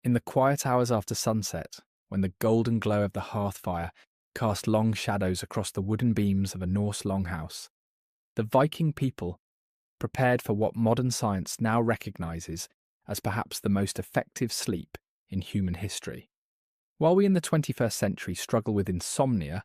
In the quiet hours after sunset, when the golden glow of the hearth fire cast long shadows across the wooden beams of a Norse longhouse, the Viking people prepared for what modern science now recognizes as perhaps the most effective sleep in human history. While we in the 21st century struggle with insomnia,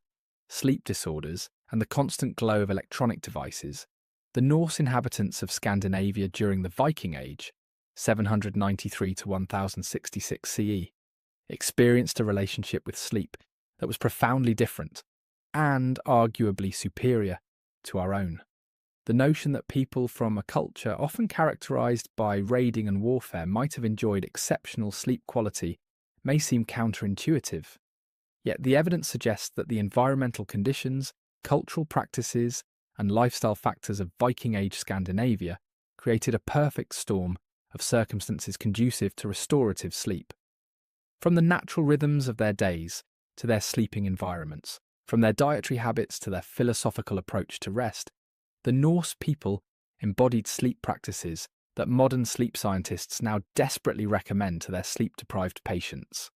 sleep disorders, and the constant glow of electronic devices, the Norse inhabitants of Scandinavia during the Viking Age, 793 to 1066 CE, experienced a relationship with sleep that was profoundly different and arguably superior to our own. The notion that people from a culture often characterized by raiding and warfare might have enjoyed exceptional sleep quality may seem counterintuitive. Yet the evidence suggests that the environmental conditions, cultural practices, and lifestyle factors of Viking Age Scandinavia created a perfect storm of circumstances conducive to restorative sleep. From the natural rhythms of their days to their sleeping environments, from their dietary habits to their philosophical approach to rest, the Norse people embodied sleep practices that modern sleep scientists now desperately recommend to their sleep-deprived patients.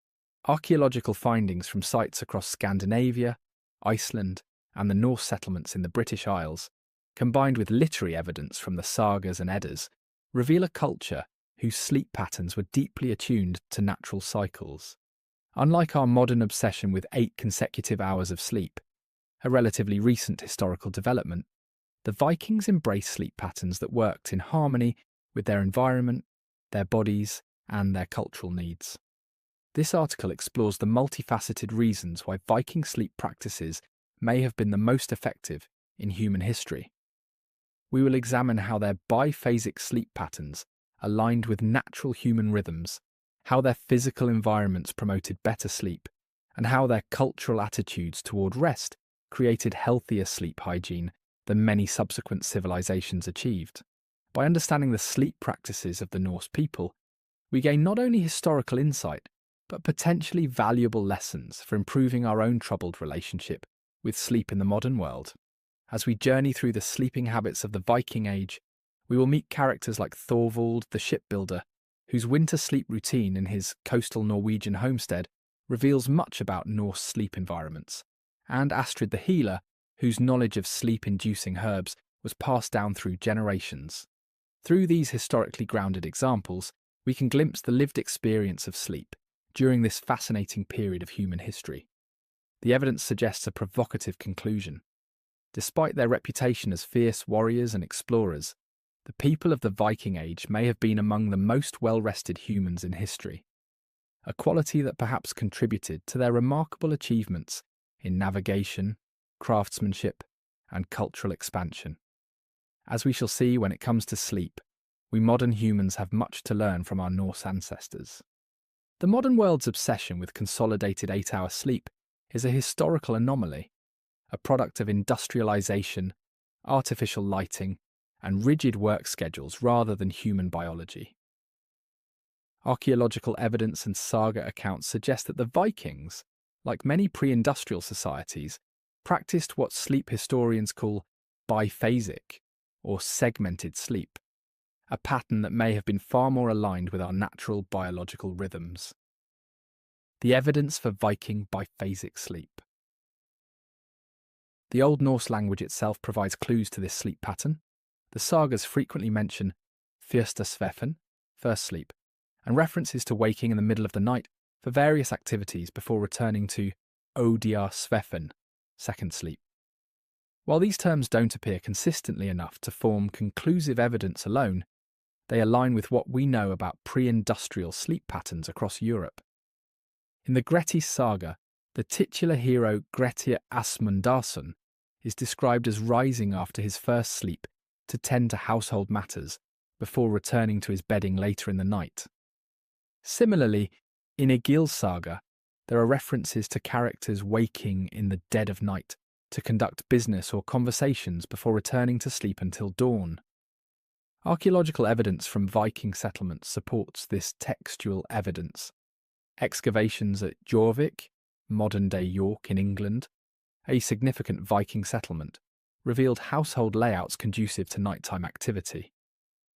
Archaeological findings from sites across Scandinavia, Iceland, and the Norse settlements in the British Isles, combined with literary evidence from the sagas and Eddas, reveal a culture whose sleep patterns were deeply attuned to natural cycles. Unlike our modern obsession with 8 consecutive hours of sleep, a relatively recent historical development, the Vikings embraced sleep patterns that worked in harmony with their environment, their bodies, and their cultural needs. This article explores the multifaceted reasons why Viking sleep practices may have been the most effective in human history. We will examine how their biphasic sleep patterns aligned with natural human rhythms, how their physical environments promoted better sleep, and how their cultural attitudes toward rest created healthier sleep hygiene than many subsequent civilizations achieved. By understanding the sleep practices of the Norse people, we gain not only historical insight, but potentially valuable lessons for improving our own troubled relationship with sleep in the modern world. As we journey through the sleeping habits of the Viking Age, we will meet characters like Thorvald the shipbuilder, whose winter sleep routine in his coastal Norwegian homestead reveals much about Norse sleep environments, and Astrid the healer, whose knowledge of sleep-inducing herbs was passed down through generations. Through these historically grounded examples, we can glimpse the lived experience of sleep during this fascinating period of human history. The evidence suggests a provocative conclusion. Despite their reputation as fierce warriors and explorers, the people of the Viking Age may have been among the most well-rested humans in history, a quality that perhaps contributed to their remarkable achievements in navigation, craftsmanship, and cultural expansion. As we shall see when it comes to sleep, we modern humans have much to learn from our Norse ancestors. The modern world's obsession with consolidated 8-hour sleep is a historical anomaly, a product of industrialization, artificial lighting, and rigid work schedules rather than human biology. Archaeological evidence and saga accounts suggest that the Vikings, like many pre-industrial societies, practiced what sleep historians call biphasic, or segmented sleep, a pattern that may have been far more aligned with our natural biological rhythms. The evidence for Viking biphasic sleep. The Old Norse language itself provides clues to this sleep pattern. The sagas frequently mention fyrsta svefn, first sleep, and references to waking in the middle of the night for various activities before returning to odia svefn, second sleep. While these terms don't appear consistently enough to form conclusive evidence alone, they align with what we know about pre-industrial sleep patterns across Europe. In the Grettis saga, the titular hero Grettir Asmundarson is described as rising after his first sleep to tend to household matters before returning to his bedding later in the night. Similarly, in Egil's saga, there are references to characters waking in the dead of night to conduct business or conversations before returning to sleep until dawn. Archaeological evidence from Viking settlements supports this textual evidence. Excavations at Jorvik, modern-day York in England, a significant Viking settlement, revealed household layouts conducive to nighttime activity.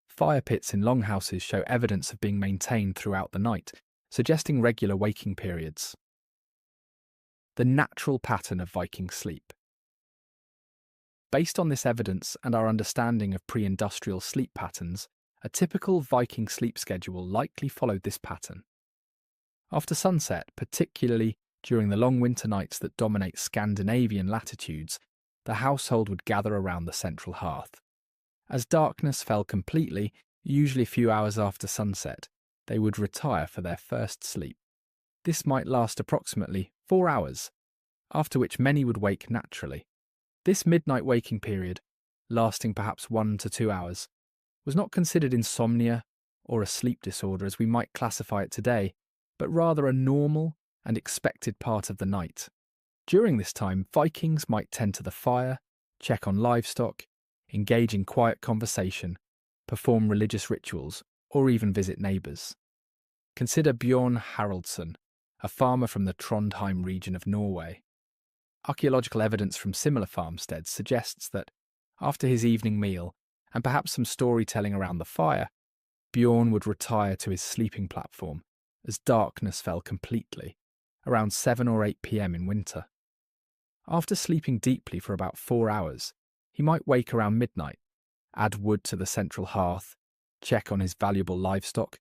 Fire pits in longhouses show evidence of being maintained throughout the night, suggesting regular waking periods. The natural pattern of Viking sleep. Based on this evidence and our understanding of pre-industrial sleep patterns, a typical Viking sleep schedule likely followed this pattern. After sunset, particularly during the long winter nights that dominate Scandinavian latitudes, the household would gather around the central hearth. As darkness fell completely, usually a few hours after sunset, they would retire for their first sleep. This might last approximately 4 hours, after which many would wake naturally. This midnight waking period, lasting perhaps 1 to 2 hours, was not considered insomnia or a sleep disorder as we might classify it today, but rather a normal and expected part of the night. During this time, Vikings might tend to the fire, check on livestock, engage in quiet conversation, perform religious rituals, or even visit neighbours. Consider Bjorn Haraldsson, a farmer from the Trondheim region of Norway. Archaeological evidence from similar farmsteads suggests that, after his evening meal, and perhaps some storytelling around the fire, Bjorn would retire to his sleeping platform as darkness fell completely, around 7 or 8 p.m. in winter. After sleeping deeply for about 4 hours, he might wake around midnight, add wood to the central hearth, check on his valuable livestock,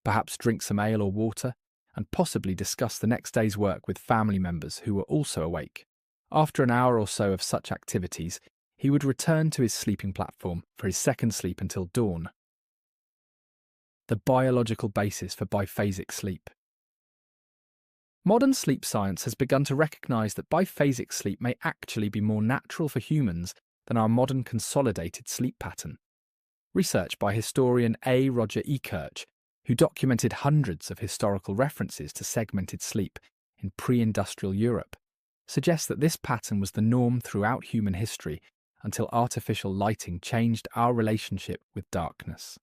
perhaps drink some ale or water, and possibly discuss the next day's work with family members who were also awake. After an hour or so of such activities, he would return to his sleeping platform for his second sleep until dawn. The biological basis for biphasic sleep. Modern sleep science has begun to recognise that biphasic sleep may actually be more natural for humans than our modern consolidated sleep pattern. Research by historian A. Roger Ekirch, who documented hundreds of historical references to segmented sleep in pre-industrial Europe, suggests that this pattern was the norm throughout human history until artificial lighting changed our relationship with darkness.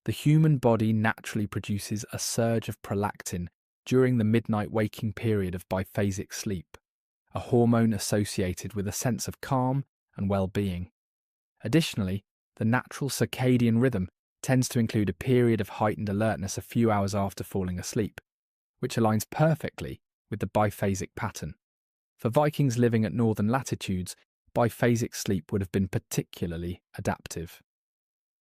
The human body naturally produces a surge of prolactin during the midnight waking period of biphasic sleep, a hormone associated with a sense of calm and well-being. Additionally, the natural circadian rhythm tends to include a period of heightened alertness a few hours after falling asleep, which aligns perfectly with the biphasic pattern. For Vikings living at northern latitudes, biphasic sleep would have been particularly adaptive.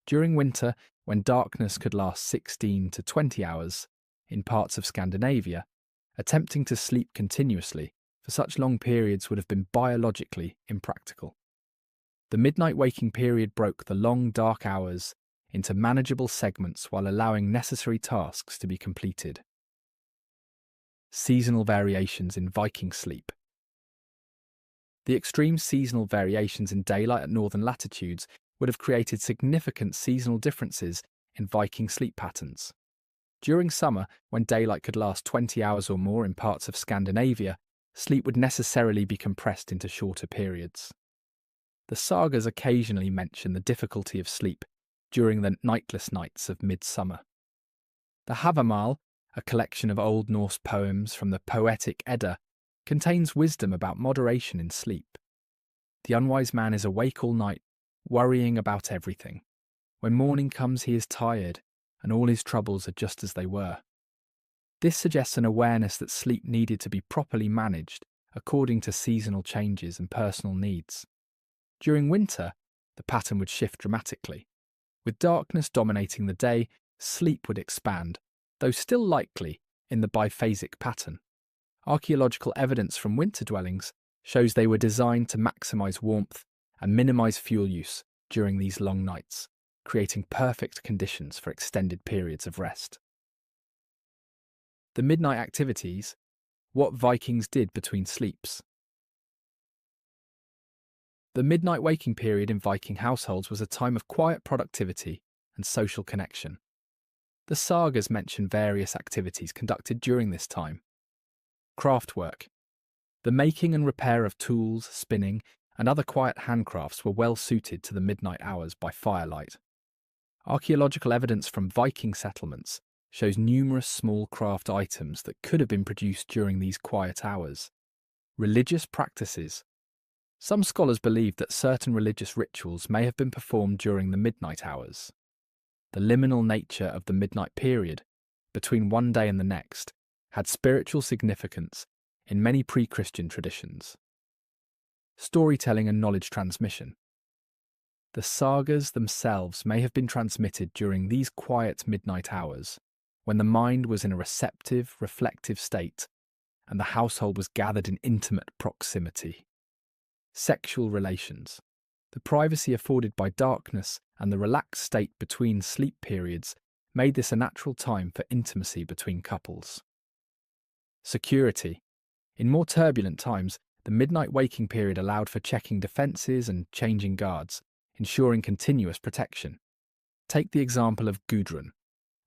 During winter, when darkness could last 16 to 20 hours, in parts of Scandinavia, attempting to sleep continuously for such long periods would have been biologically impractical. The midnight waking period broke the long dark hours into manageable segments while allowing necessary tasks to be completed. Seasonal variations in Viking sleep. The extreme seasonal variations in daylight at northern latitudes would have created significant seasonal differences in Viking sleep patterns. During summer, when daylight could last 20 hours or more in parts of Scandinavia, sleep would necessarily be compressed into shorter periods. The sagas occasionally mention the difficulty of sleep during the nightless nights of midsummer. The Havamal, a collection of Old Norse poems from the Poetic Edda, contains wisdom about moderation in sleep. The unwise man is awake all night, worrying about everything. When morning comes, he is tired, and all his troubles are just as they were. This suggests an awareness that sleep needed to be properly managed according to seasonal changes and personal needs. During winter, the pattern would shift dramatically. With darkness dominating the day, sleep would expand, though still likely in the biphasic pattern. Archaeological evidence from winter dwellings shows they were designed to maximize warmth and minimize fuel use during these long nights, creating perfect conditions for extended periods of rest. The midnight activities, what Vikings did between sleeps. The midnight waking period in Viking households was a time of quiet productivity and social connection. The sagas mention various activities conducted during this time. Craftwork. The making and repair of tools, spinning, and other quiet handcrafts were well suited to the midnight hours by firelight. Archaeological evidence from Viking settlements shows numerous small craft items that could have been produced during these quiet hours. Religious practices. Some scholars believe that certain religious rituals may have been performed during the midnight hours. The liminal nature of the midnight period, between one day and the next, had spiritual significance in many pre-Christian traditions. Storytelling and knowledge transmission. The sagas themselves may have been transmitted during these quiet midnight hours, when the mind was in a receptive, reflective state, and the household was gathered in intimate proximity. Sexual relations. The privacy afforded by darkness and the relaxed state between sleep periods made this a natural time for intimacy between couples. Security. In more turbulent times, the midnight waking period allowed for checking defences and changing guards, ensuring continuous protection. Take the example of Gudrun,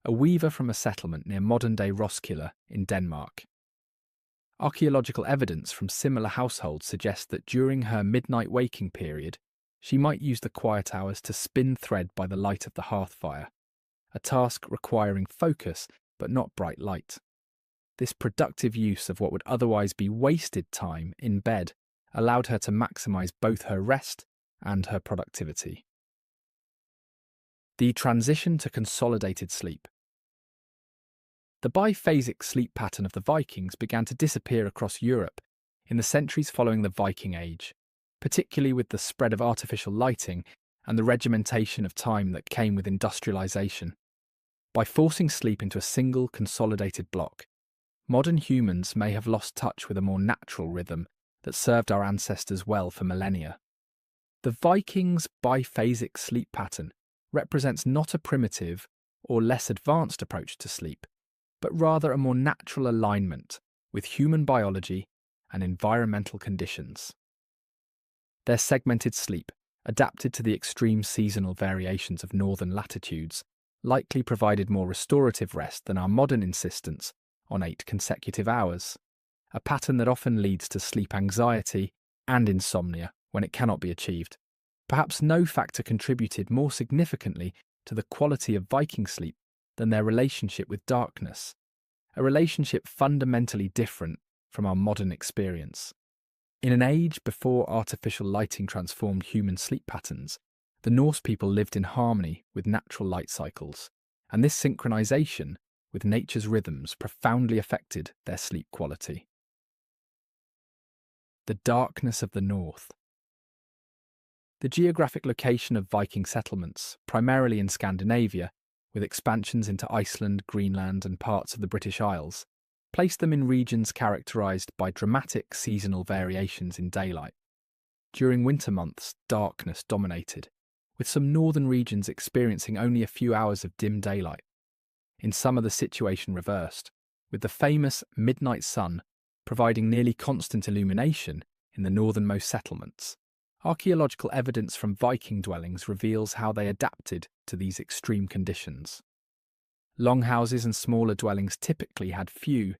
a weaver from a settlement near modern-day Roskilde in Denmark. Archaeological evidence from similar households suggests that during her midnight waking period, she might use the quiet hours to spin thread by the light of the hearth fire, a task requiring focus but not bright light. This productive use of what would otherwise be wasted time in bed allowed her to maximize both her rest and her productivity. The transition to consolidated sleep. The biphasic sleep pattern of the Vikings began to disappear across Europe in the centuries following the Viking Age, particularly with the spread of artificial lighting and the regimentation of time that came with industrialization. By forcing sleep into a single consolidated block, modern humans may have lost touch with a more natural rhythm that served our ancestors well for millennia. The Vikings' biphasic sleep pattern represents not a primitive or less advanced approach to sleep, but rather a more natural alignment with human biology and environmental conditions. Their segmented sleep, adapted to the extreme seasonal variations of northern latitudes, likely provided more restorative rest than our modern insistence on 8 consecutive hours, a pattern that often leads to sleep anxiety and insomnia when it cannot be achieved. Perhaps no factor contributed more significantly to the quality of Viking sleep than their relationship with darkness, a relationship fundamentally different from our modern experience. In an age before artificial lighting transformed human sleep patterns, the Norse people lived in harmony with natural light cycles, and this synchronization with nature's rhythms profoundly affected their sleep quality. The darkness of the North. The geographic location of Viking settlements, primarily in Scandinavia, with expansions into Iceland, Greenland, and parts of the British Isles, placed them in regions characterized by dramatic seasonal variations in daylight. During winter months, darkness dominated, with some northern regions experiencing only a few hours of dim daylight. In summer, the situation reversed, with the famous midnight sun providing nearly constant illumination in the northernmost settlements. Archaeological evidence from Viking dwellings reveals how they adapted to these extreme conditions. Longhouses and smaller dwellings typically had few,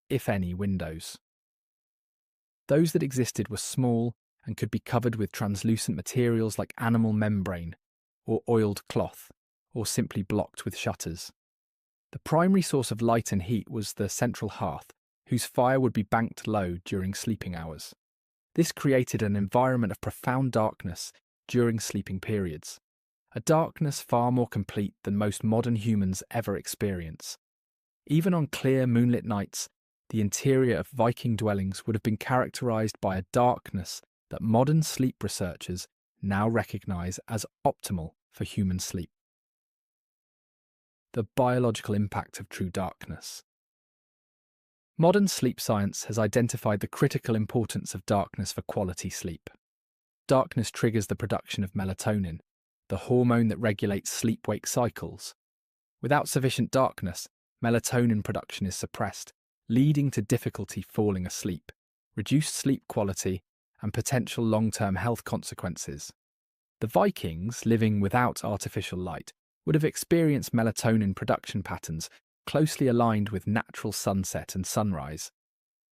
if any, windows. Those that existed were small and could be covered with translucent materials like animal membrane or oiled cloth, or simply blocked with shutters. The primary source of light and heat was the central hearth, whose fire would be banked low during sleeping hours. This created an environment of profound darkness during sleeping periods, a darkness far more complete than most modern humans ever experience. Even on clear moonlit nights, the interior of Viking dwellings would have been characterized by a darkness that modern sleep researchers now recognize as optimal for human sleep. The biological impact of true darkness. Modern sleep science has identified the critical importance of darkness for quality sleep. Darkness triggers the production of melatonin, the hormone that regulates sleep-wake cycles. Without sufficient darkness, melatonin production is suppressed, leading to difficulty falling asleep, reduced sleep quality, and potential long-term health consequences. The Vikings, living without artificial light, would have experienced melatonin production patterns closely aligned with natural sunset and sunrise.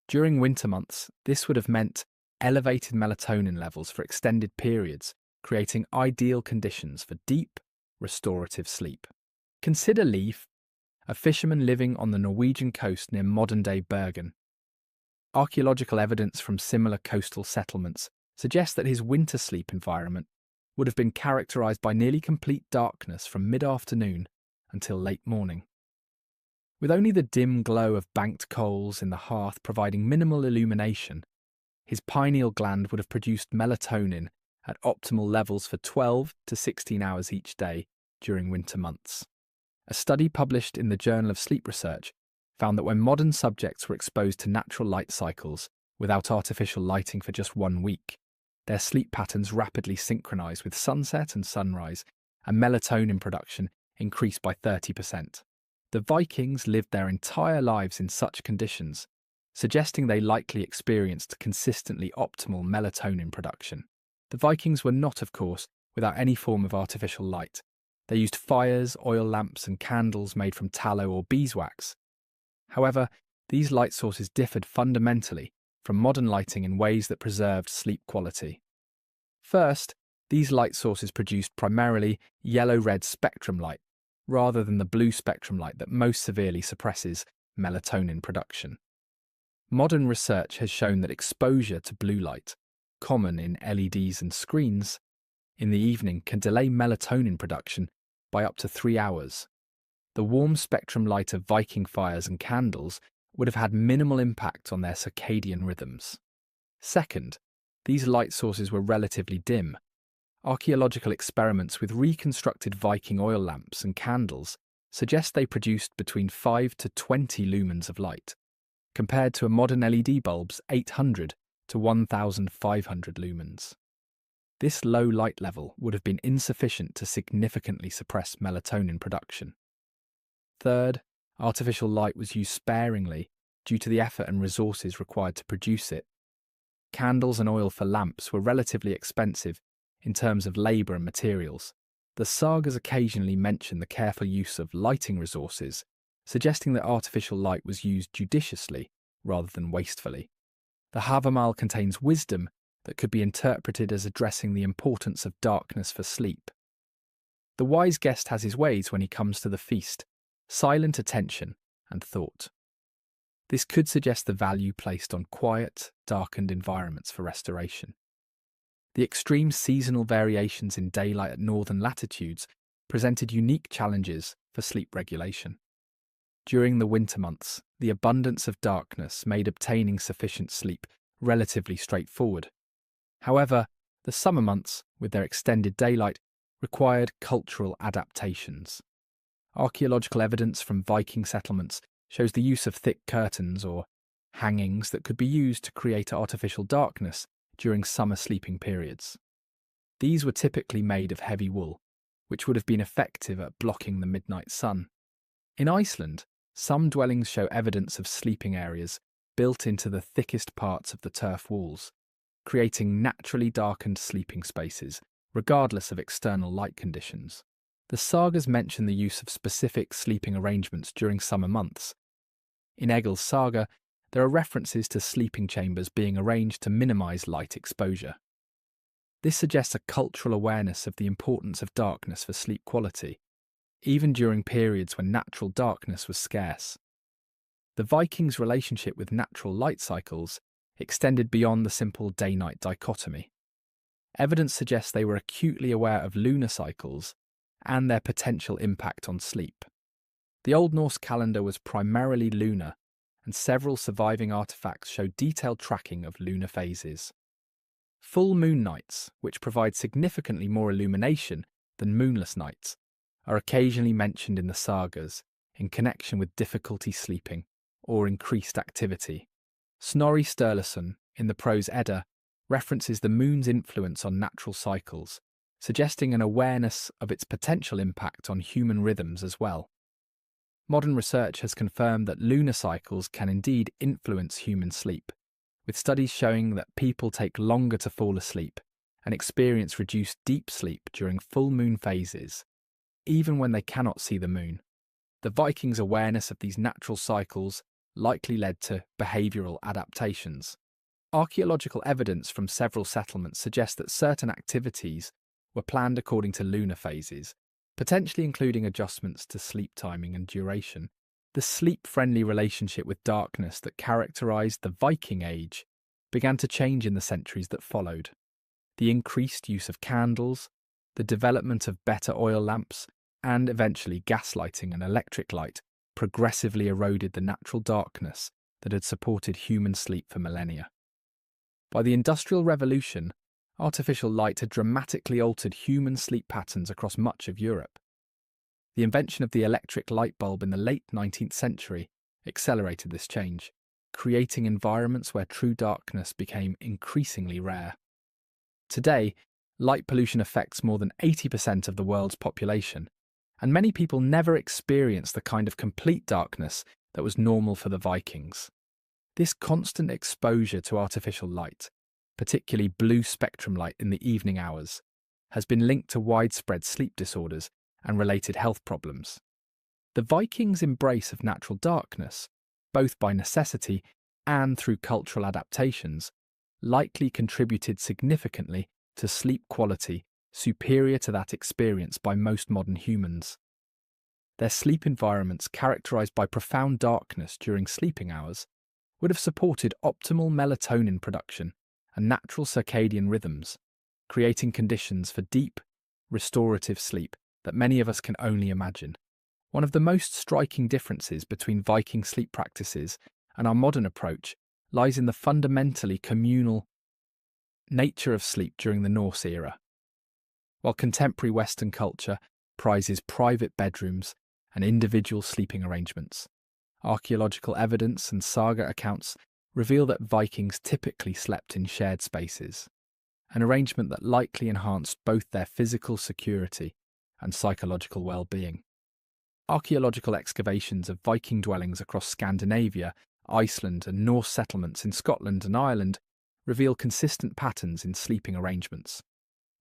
During winter months, this would have meant elevated melatonin levels for extended periods, creating ideal conditions for deep, restorative sleep. Consider Leif, a fisherman living on the Norwegian coast near modern-day Bergen. Archaeological evidence from similar coastal settlements suggests that his winter sleep environment would have been characterized by nearly complete darkness from mid-afternoon until late morning. With only the dim glow of banked coals in the hearth providing minimal illumination, his pineal gland would have produced melatonin at optimal levels for 12 to 16 hours each day during winter months. A study published in the Journal of Sleep Research found that when modern subjects were exposed to natural light cycles without artificial lighting for just 1 week, their sleep patterns rapidly synchronized with sunset and sunrise, and melatonin production increased by 30%. The Vikings lived their entire lives in such conditions, suggesting they likely experienced consistently optimal melatonin production. The Vikings were not, of course, without any form of artificial light. They used fires, oil lamps, and candles made from tallow or beeswax. However, these light sources differed fundamentally from modern lighting in ways that preserved sleep quality. First, these light sources produced primarily yellow-red spectrum light, rather than the blue spectrum light that most severely suppresses melatonin production. Modern research has shown that exposure to blue light, common in LEDs and screens, in the evening can delay melatonin production by up to 3 hours. The warm spectrum light of Viking fires and candles would have had minimal impact on their circadian rhythms. Second, these light sources were relatively dim. Archaeological experiments with reconstructed Viking oil lamps and candles suggest they produced between 5 to 20 lumens of light, compared to a modern LED bulb's 800 to 1,500 lumens. This low light level would have been insufficient to significantly suppress melatonin production. Third, artificial light was used sparingly due to the effort and resources required to produce it. Candles and oil for lamps were relatively expensive in terms of labour and materials. The sagas occasionally mention the careful use of lighting resources, suggesting that artificial light was used judiciously rather than wastefully. The Havamal contains wisdom that could be interpreted as addressing the importance of darkness for sleep. The wise guest has his ways when he comes to the feast, silent attention and thought. This could suggest the value placed on quiet, darkened environments for restoration. The extreme seasonal variations in daylight at northern latitudes presented unique challenges for sleep regulation. During the winter months, the abundance of darkness made obtaining sufficient sleep relatively straightforward. However, the summer months, with their extended daylight, required cultural adaptations. Archaeological evidence from Viking settlements shows the use of thick curtains or hangings that could be used to create artificial darkness during summer sleeping periods. These were typically made of heavy wool, which would have been effective at blocking the midnight sun. In Iceland, some dwellings show evidence of sleeping areas built into the thickest parts of the turf walls, creating naturally darkened sleeping spaces, regardless of external light conditions. The sagas mention the use of specific sleeping arrangements during summer months. In Egil's saga, there are references to sleeping chambers being arranged to minimize light exposure. This suggests a cultural awareness of the importance of darkness for sleep quality, even during periods when natural darkness was scarce. The Vikings' relationship with natural light cycles extended beyond the simple day-night dichotomy. Evidence suggests they were acutely aware of lunar cycles and their potential impact on sleep. The Old Norse calendar was primarily lunar, and several surviving artifacts show detailed tracking of lunar phases. Full moon nights, which provide significantly more illumination than moonless nights, are occasionally mentioned in the sagas in connection with difficulty sleeping or increased activity. Snorri Sturluson, in the Prose Edda, references the moon's influence on natural cycles, suggesting an awareness of its potential impact on human rhythms as well. Modern research has confirmed that lunar cycles can indeed influence human sleep, with studies showing that people take longer to fall asleep and experience reduced deep sleep during full moon phases, even when they cannot see the moon. The Vikings' awareness of these natural cycles likely led to behavioural adaptations. Archaeological evidence from several settlements suggests that certain activities were planned according to lunar phases, potentially including adjustments to sleep timing and duration. The sleep-friendly relationship with darkness that characterised the Viking Age began to change in the centuries that followed. The increased use of candles, the development of better oil lamps, and eventually gaslighting and electric light progressively eroded the natural darkness that had supported human sleep for millennia. By the Industrial Revolution, artificial light had dramatically altered human sleep patterns across much of Europe. The invention of the electric light bulb in the late 19th century accelerated this change, creating environments where true darkness became increasingly rare. Today, light pollution affects more than 80% of the world's population, and many people never experience the kind of complete darkness that was normal for the Vikings. This constant exposure to artificial light, particularly blue spectrum light in the evening hours, has been linked to widespread sleep disorders and related health problems. The Vikings' embrace of natural darkness, both by necessity and through cultural adaptations, likely contributed significantly to sleep quality superior to that experienced by most modern humans. Their sleep environments, characterized by profound darkness during sleeping hours, would have supported optimal melatonin production and natural circadian rhythms, creating conditions for deep, restorative sleep that many of us can only imagine. One of the most striking differences between Viking sleep practices and our modern approach lies in the fundamentally communal nature of sleep during the Norse era. While contemporary Western culture prizes private bedrooms and individual sleeping arrangements, archaeological evidence and saga accounts reveal that Vikings typically slept in shared spaces, an arrangement that likely enhanced both their physical security and psychological well-being. Archaeological excavations of Viking dwellings across Scandinavia, Iceland, and Norse settlements in Scotland and Ireland reveal consistent patterns in sleeping arrangements.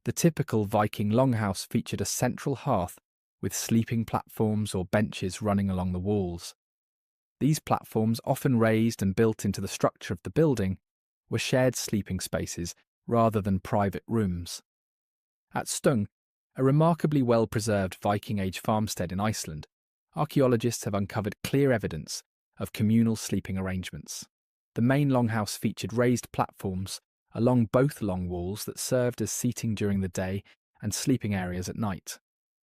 The typical Viking longhouse featured a central hearth with sleeping platforms or benches running along the walls. These platforms, often raised and built into the structure of the building, were shared sleeping spaces rather than private rooms. At Stung, a remarkably well-preserved Viking-age farmstead in Iceland, archaeologists have uncovered clear evidence of communal sleeping arrangements. The main longhouse featured raised platforms along both long walls that served as seating during the day and sleeping areas at night.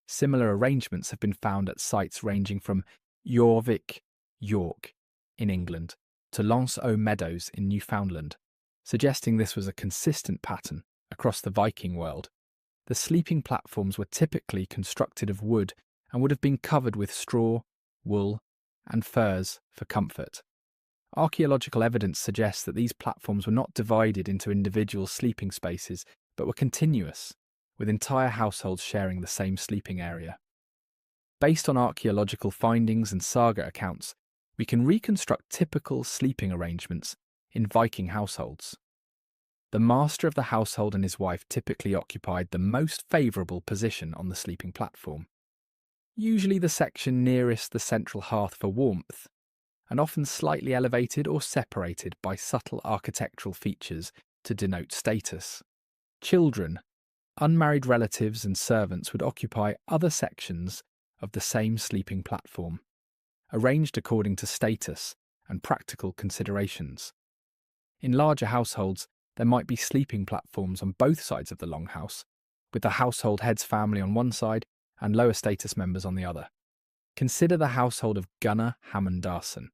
Similar arrangements have been found at sites ranging from Jorvik, York, in England, to Lance aux Meadows in Newfoundland, suggesting this was a consistent pattern across the Viking world. The sleeping platforms were typically constructed of wood and would have been covered with straw, wool, and furs for comfort. Archaeological evidence suggests that these platforms were not divided into individual sleeping spaces, but were continuous, with entire households sharing the same sleeping area. Based on archaeological findings and saga accounts, we can reconstruct typical sleeping arrangements in Viking households. The master of the household and his wife typically occupied the most favourable position on the sleeping platform, usually the section nearest the central hearth for warmth, and often slightly elevated or separated by subtle architectural features to denote status. Children, unmarried relatives and servants would occupy other sections of the same sleeping platform, arranged according to status and practical considerations. In larger households, there might be sleeping platforms on both sides of the longhouse, with the household head's family on one side and lower status members on the other. Consider the household of Gunnar Hammundarson,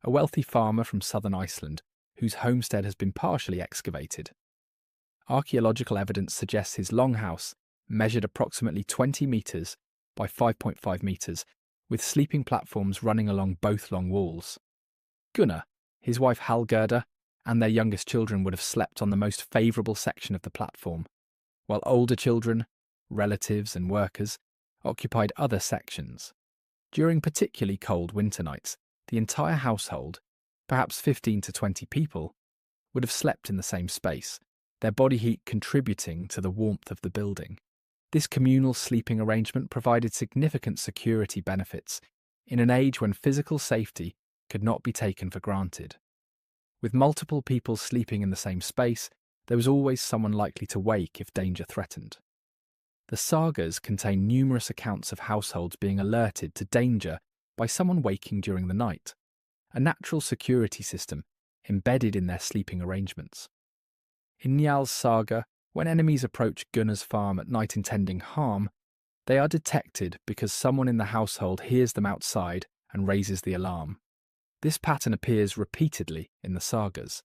a wealthy farmer from southern Iceland whose homestead has been partially excavated. Archaeological evidence suggests his longhouse measured approximately 20 metres by 5.5 metres, with sleeping platforms running along both long walls. Gunnar, his wife Hallgerda, and their youngest children would have slept on the most favourable section of the platform, while older children, relatives and workers occupied other sections. During particularly cold winter nights, the entire household, perhaps 15 to 20 people, would have slept in the same space, their body heat contributing to the warmth of the building. This communal sleeping arrangement provided significant security benefits in an age when physical safety could not be taken for granted. With multiple people sleeping in the same space, there was always someone likely to wake if danger threatened. The sagas contain numerous accounts of households being alerted to danger by someone waking during the night, a natural security system embedded in their sleeping arrangements. In Njal's saga, when enemies approach Gunnar's farm at night intending harm, they are detected because someone in the household hears them outside and raises the alarm. This pattern appears repeatedly in the sagas,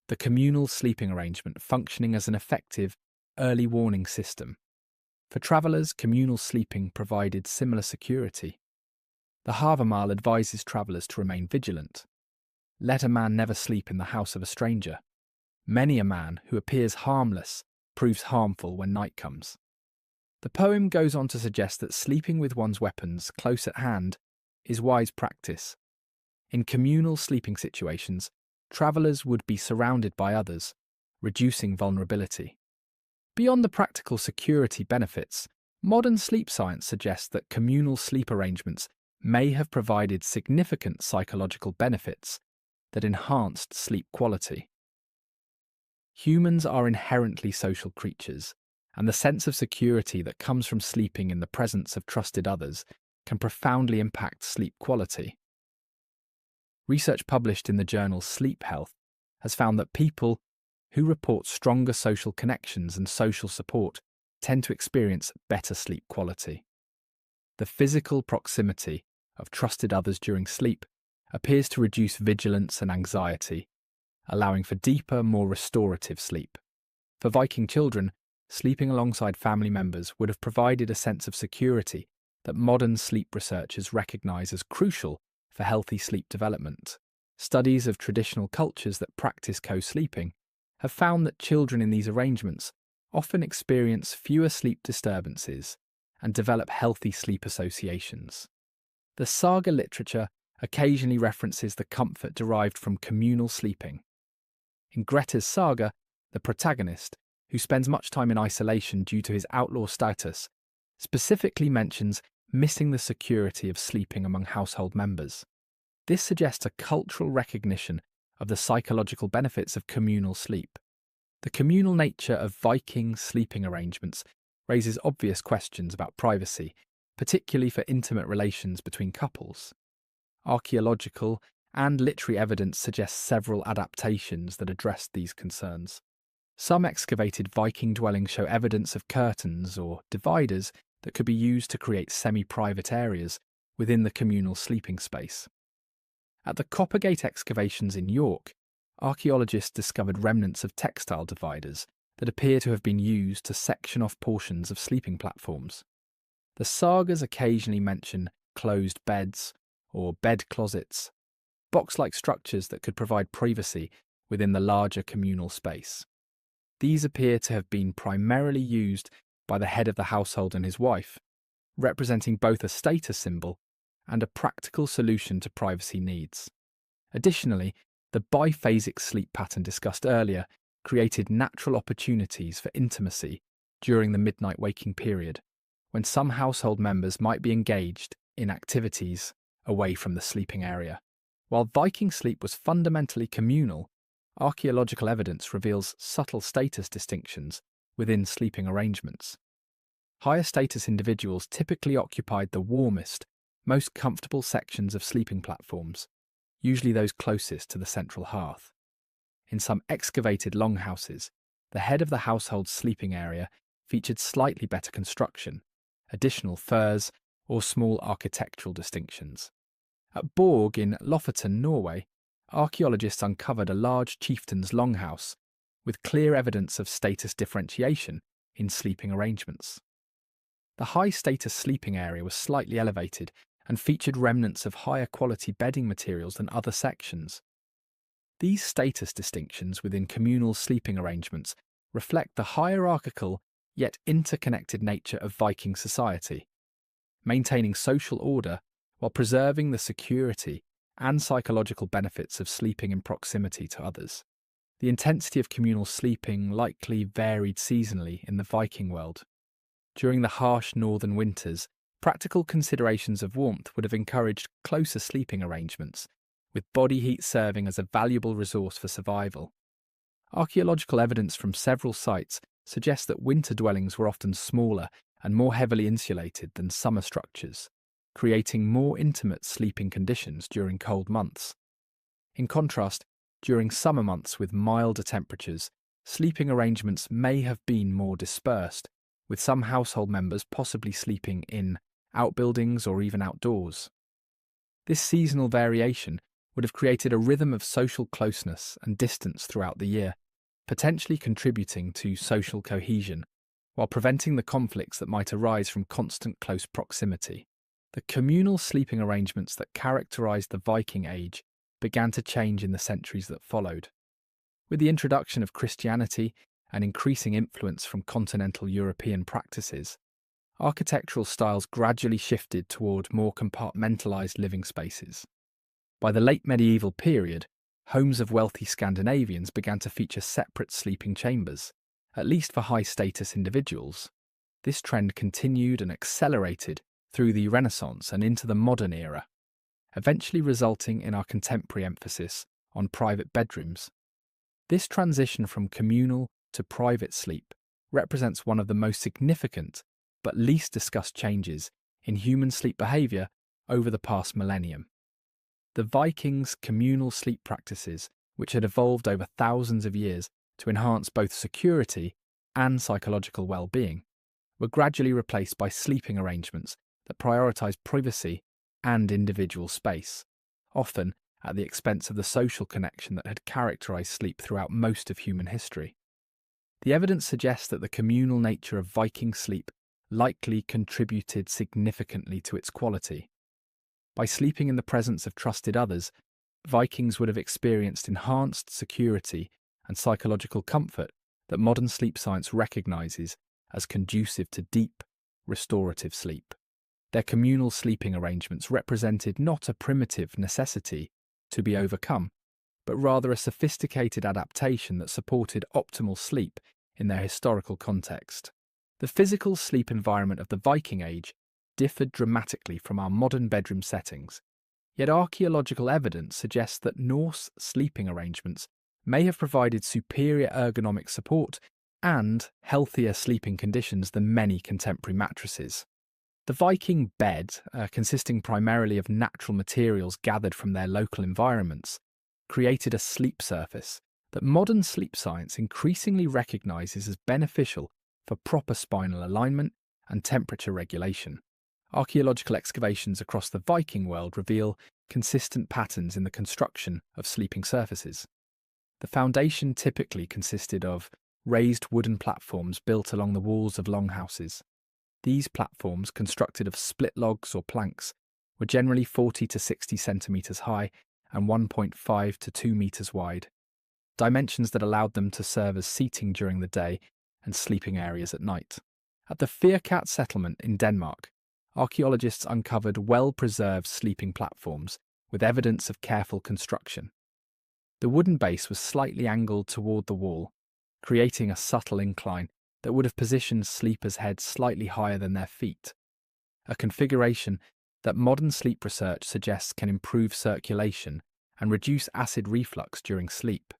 the communal sleeping arrangement functioning as an effective early warning system. For travellers, communal sleeping provided similar security. The Havamal advises travellers to remain vigilant. Let a man never sleep in the house of a stranger. Many a man who appears harmless proves harmful when night comes. The poem goes on to suggest that sleeping with one's weapons close at hand is wise practice. In communal sleeping situations, travellers would be surrounded by others, reducing vulnerability. Beyond the practical security benefits, modern sleep science suggests that communal sleep arrangements may have provided significant psychological benefits that enhanced sleep quality. Humans are inherently social creatures, and the sense of security that comes from sleeping in the presence of trusted others can profoundly impact sleep quality. Research published in the journal Sleep Health has found that people who report stronger social connections and social support tend to experience better sleep quality. The physical proximity of trusted others during sleep appears to reduce vigilance and anxiety, allowing for deeper, more restorative sleep. For Viking children, sleeping alongside family members would have provided a sense of security that modern sleep researchers recognise as crucial for healthy sleep development. Studies of traditional cultures that practice co-sleeping have found that children in these arrangements often experience fewer sleep disturbances and develop healthy sleep associations. The saga literature occasionally references the comfort derived from communal sleeping. In Grettir's saga, the protagonist, who spends much time in isolation due to his outlaw status, specifically mentions missing the security of sleeping among household members. This suggests a cultural recognition of the psychological benefits of communal sleep. The communal nature of Viking sleeping arrangements raises obvious questions about privacy, particularly for intimate relations between couples. Archaeological and literary evidence suggests several adaptations that address these concerns. Some excavated Viking dwellings show evidence of curtains or dividers that could be used to create semi-private areas within the communal sleeping space. At the Coppergate excavations in York, archaeologists discovered remnants of textile dividers that appear to have been used to section off portions of sleeping platforms. The sagas occasionally mention closed beds or bed closets, box-like structures that could provide privacy within the larger communal space. These appear to have been primarily used by the head of the household and his wife, representing both a status symbol and a practical solution to privacy needs. Additionally, the biphasic sleep pattern discussed earlier created natural opportunities for intimacy during the midnight waking period, when some household members might be engaged in activities away from the sleeping area. While Viking sleep was fundamentally communal, archaeological evidence reveals subtle status distinctions within sleeping arrangements. Higher status individuals typically occupied the warmest, most comfortable sections of sleeping platforms, usually those closest to the central hearth. In some excavated longhouses, the head of the household's sleeping area featured slightly better construction, additional furs, or small architectural distinctions. At Borg in Lofoten, Norway, archaeologists uncovered a large chieftain's longhouse with clear evidence of status differentiation in sleeping arrangements. The high-status sleeping area was slightly elevated and featured remnants of higher quality bedding materials than other sections. These status distinctions within communal sleeping arrangements reflect the hierarchical yet interconnected nature of Viking society, maintaining social order while preserving the security and psychological benefits of sleeping in proximity to others. The intensity of communal sleeping likely varied seasonally in the Viking world. During the harsh northern winters, practical considerations of warmth would have encouraged closer sleeping arrangements, with body heat serving as a valuable resource for survival. Archaeological evidence from several sites suggests that winter dwellings were often smaller and more heavily insulated than summer structures, creating more intimate sleeping conditions during cold months. In contrast, during summer months with milder temperatures, sleeping arrangements may have been more dispersed, with some household members possibly sleeping in outbuildings or even outdoors. This seasonal variation would have created a rhythm of social closeness and distance throughout the year, potentially contributing to social cohesion, while preventing the conflicts that might arise from constant close proximity. The communal sleeping arrangements that characterized the Viking Age began to change in the centuries that followed. With the introduction of Christianity and increasing influence from continental European practices, architectural styles gradually shifted toward more compartmentalized living spaces. By the late medieval period, homes of wealthy Scandinavians began to feature separate sleeping chambers, at least for high-status individuals. This trend continued and accelerated through the Renaissance and into the modern era, eventually resulting in our contemporary emphasis on private bedrooms. This transition from communal to private sleep represents one of the most significant but least discussed changes in human sleep behaviour over the past millennium. The Vikings' communal sleep practices, which had evolved over thousands of years to enhance both security and psychological well-being, were gradually replaced by sleeping arrangements that prioritised privacy and individual space, often at the expense of the social connection that had characterised sleep throughout most of human history. The evidence suggests that the communal nature of Viking sleep likely contributed significantly to its quality. By sleeping in the presence of trusted others, Vikings would have experienced enhanced security and psychological comfort that modern sleep science recognises as conducive to deep, restorative sleep. Their communal sleeping arrangements represented not a primitive necessity to be overcome, but rather a sophisticated adaptation that supported optimal sleep in their historical context. The physical sleep environment of the Viking Age differed dramatically from our modern bedroom settings, yet archaeological evidence suggests that Norse sleeping arrangements may have provided superior ergonomic support and healthier sleeping conditions than many contemporary mattresses. The Viking bed, consisting primarily of natural materials gathered from their local environments, created a sleep surface that modern sleep science increasingly recognises as beneficial for proper spinal alignment and temperature regulation. Archaeological excavations across the Viking world reveal consistent patterns in the construction of sleeping surfaces. The foundation typically consisted of raised wooden platforms built along the walls of longhouses. These platforms, constructed of split logs or planks, were generally 40 to 60 centimetres high and 1.5 to 2 metres wide, dimensions that allowed them to serve as seating during the day and sleeping areas at night. At the Fjords settlement in Denmark, archaeologists uncovered well-preserved sleeping platforms with evidence of careful construction. The wooden base was slightly angled toward the wall, creating a subtle incline that would have positioned sleepers' heads slightly higher than their feet, a configuration that modern sleep research suggests can improve circulation and reduce acid reflux during sleep.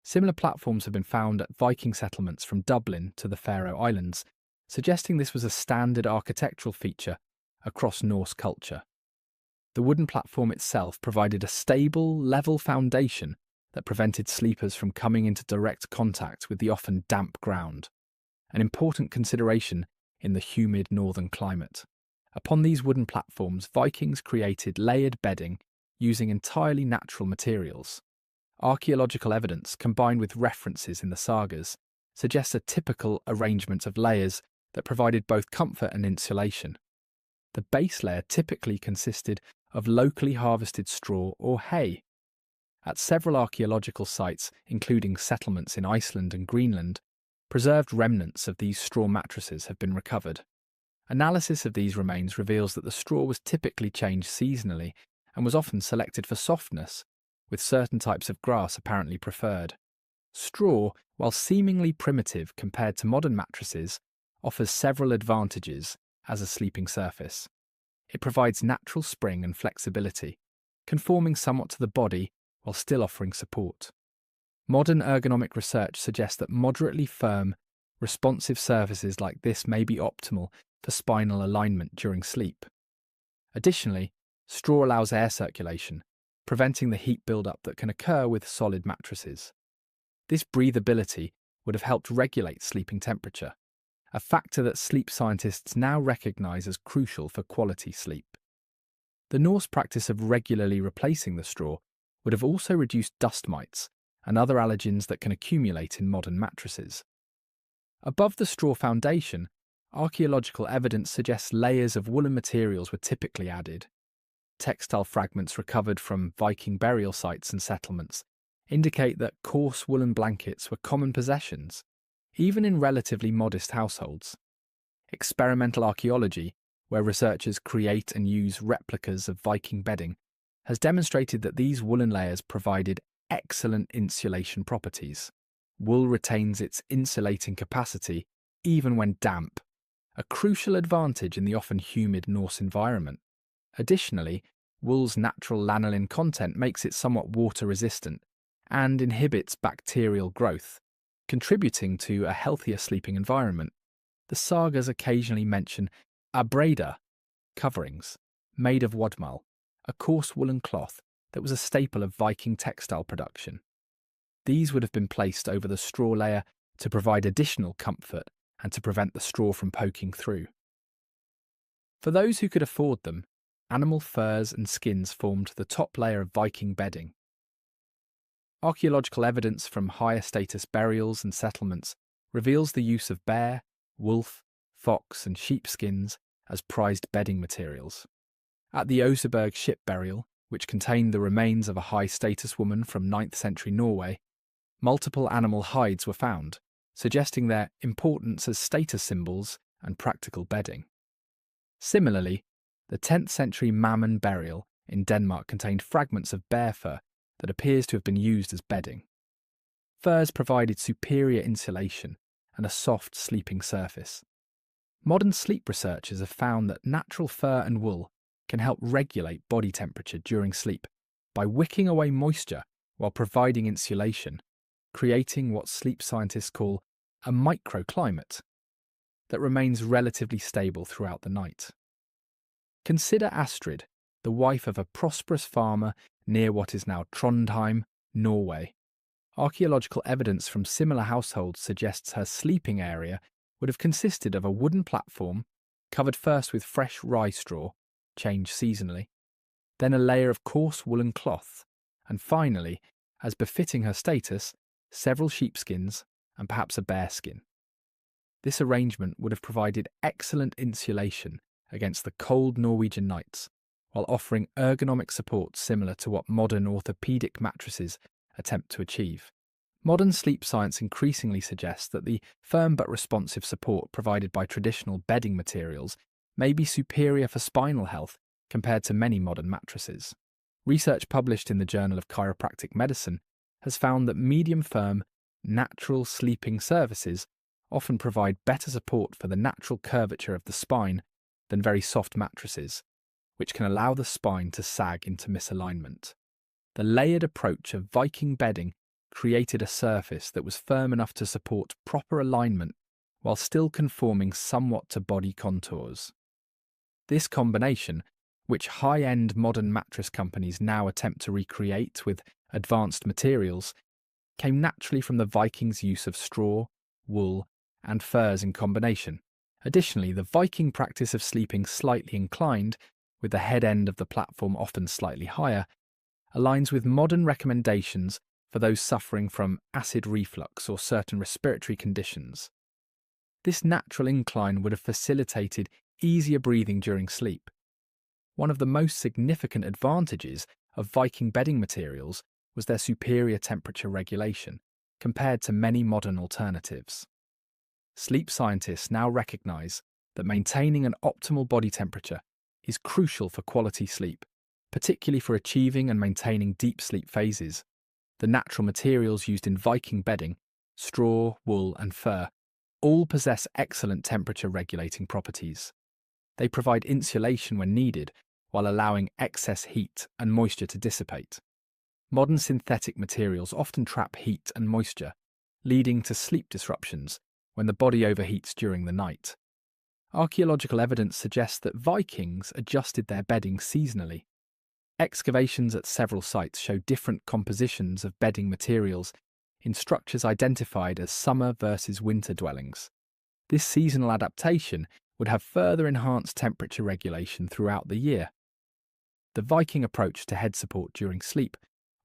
Similar platforms have been found at Viking settlements from Dublin to the Faroe Islands, suggesting this was a standard architectural feature across Norse culture. The wooden platform itself provided a stable, level foundation that prevented sleepers from coming into direct contact with the often damp ground, an important consideration in the humid northern climate. Upon these wooden platforms, Vikings created layered bedding using entirely natural materials. Archaeological evidence, combined with references in the sagas, suggests a typical arrangement of layers that provided both comfort and insulation. The base layer typically consisted of locally harvested straw or hay. At several archaeological sites, including settlements in Iceland and Greenland, preserved remnants of these straw mattresses have been recovered. Analysis of these remains reveals that the straw was typically changed seasonally and was often selected for softness, with certain types of grass apparently preferred. Straw, while seemingly primitive compared to modern mattresses, offers several advantages as a sleeping surface. It provides natural spring and flexibility, conforming somewhat to the body while still offering support. Modern ergonomic research suggests that moderately firm, responsive surfaces like this may be optimal for spinal alignment during sleep. Additionally, straw allows air circulation, preventing the heat buildup that can occur with solid mattresses. This breathability would have helped regulate sleeping temperature, a factor that sleep scientists now recognise as crucial for quality sleep. The Norse practice of regularly replacing the straw would have also reduced dust mites and other allergens that can accumulate in modern mattresses. Above the straw foundation, archaeological evidence suggests layers of woolen materials were typically added. Textile fragments recovered from Viking burial sites and settlements indicate that coarse woolen blankets were common possessions, even in relatively modest households. Experimental archaeology, where researchers create and use replicas of Viking bedding, has demonstrated that these woolen layers provided excellent insulation properties. Wool retains its insulating capacity even when damp, a crucial advantage in the often humid Norse environment. Additionally, wool's natural lanolin content makes it somewhat water-resistant and inhibits bacterial growth, contributing to a healthier sleeping environment. The sagas occasionally mention abreda, coverings, made of wadmal, a coarse woolen cloth that was a staple of Viking textile production. These would have been placed over the straw layer to provide additional comfort and to prevent the straw from poking through. For those who could afford them, animal furs and skins formed the top layer of Viking bedding. Archaeological evidence from higher status burials and settlements reveals the use of bear, wolf, fox and sheep skins as prized bedding materials. At the Oseberg ship burial, which contained the remains of a high-status woman from 9th century Norway, multiple animal hides were found, suggesting their importance as status symbols and practical bedding. Similarly, the 10th century Mammon burial in Denmark contained fragments of bear fur that appears to have been used as bedding. Furs provided superior insulation and a soft sleeping surface. Modern sleep researchers have found that natural fur and wool can help regulate body temperature during sleep by wicking away moisture while providing insulation, creating what sleep scientists call a microclimate that remains relatively stable throughout the night. Consider Astrid, the wife of a prosperous farmer near what is now Trondheim, Norway. Archaeological evidence from similar households suggests her sleeping area would have consisted of a wooden platform covered first with fresh rye straw, changed seasonally, then a layer of coarse woolen cloth, and finally, as befitting her status, several sheepskins and perhaps a bearskin. This arrangement would have provided excellent insulation against the cold Norwegian nights, while offering ergonomic support similar to what modern orthopedic mattresses attempt to achieve. Modern sleep science increasingly suggests that the firm but responsive support provided by traditional bedding materials may be superior for spinal health compared to many modern mattresses. Research published in the Journal of Chiropractic Medicine has found that medium-firm, natural sleeping surfaces often provide better support for the natural curvature of the spine than very soft mattresses, which can allow the spine to sag into misalignment. The layered approach of Viking bedding created a surface that was firm enough to support proper alignment while still conforming somewhat to body contours. This combination, which high-end modern mattress companies now attempt to recreate with advanced materials, came naturally from the Vikings' use of straw, wool, and furs in combination. Additionally, the Viking practice of sleeping slightly inclined, with the head end of the platform often slightly higher, aligns with modern recommendations for those suffering from acid reflux or certain respiratory conditions. This natural incline would have facilitated easier breathing during sleep. One of the most significant advantages of Viking bedding materials was their superior temperature regulation, compared to many modern alternatives. Sleep scientists now recognise that maintaining an optimal body temperature is crucial for quality sleep, particularly for achieving and maintaining deep sleep phases. The natural materials used in Viking bedding, straw, wool and fur, all possess excellent temperature regulating properties. They provide insulation when needed, while allowing excess heat and moisture to dissipate. Modern synthetic materials often trap heat and moisture, leading to sleep disruptions when the body overheats during the night. Archaeological evidence suggests that Vikings adjusted their bedding seasonally. Excavations at several sites show different compositions of bedding materials in structures identified as summer versus winter dwellings. This seasonal adaptation would have further enhanced temperature regulation throughout the year. The Viking approach to head support during sleep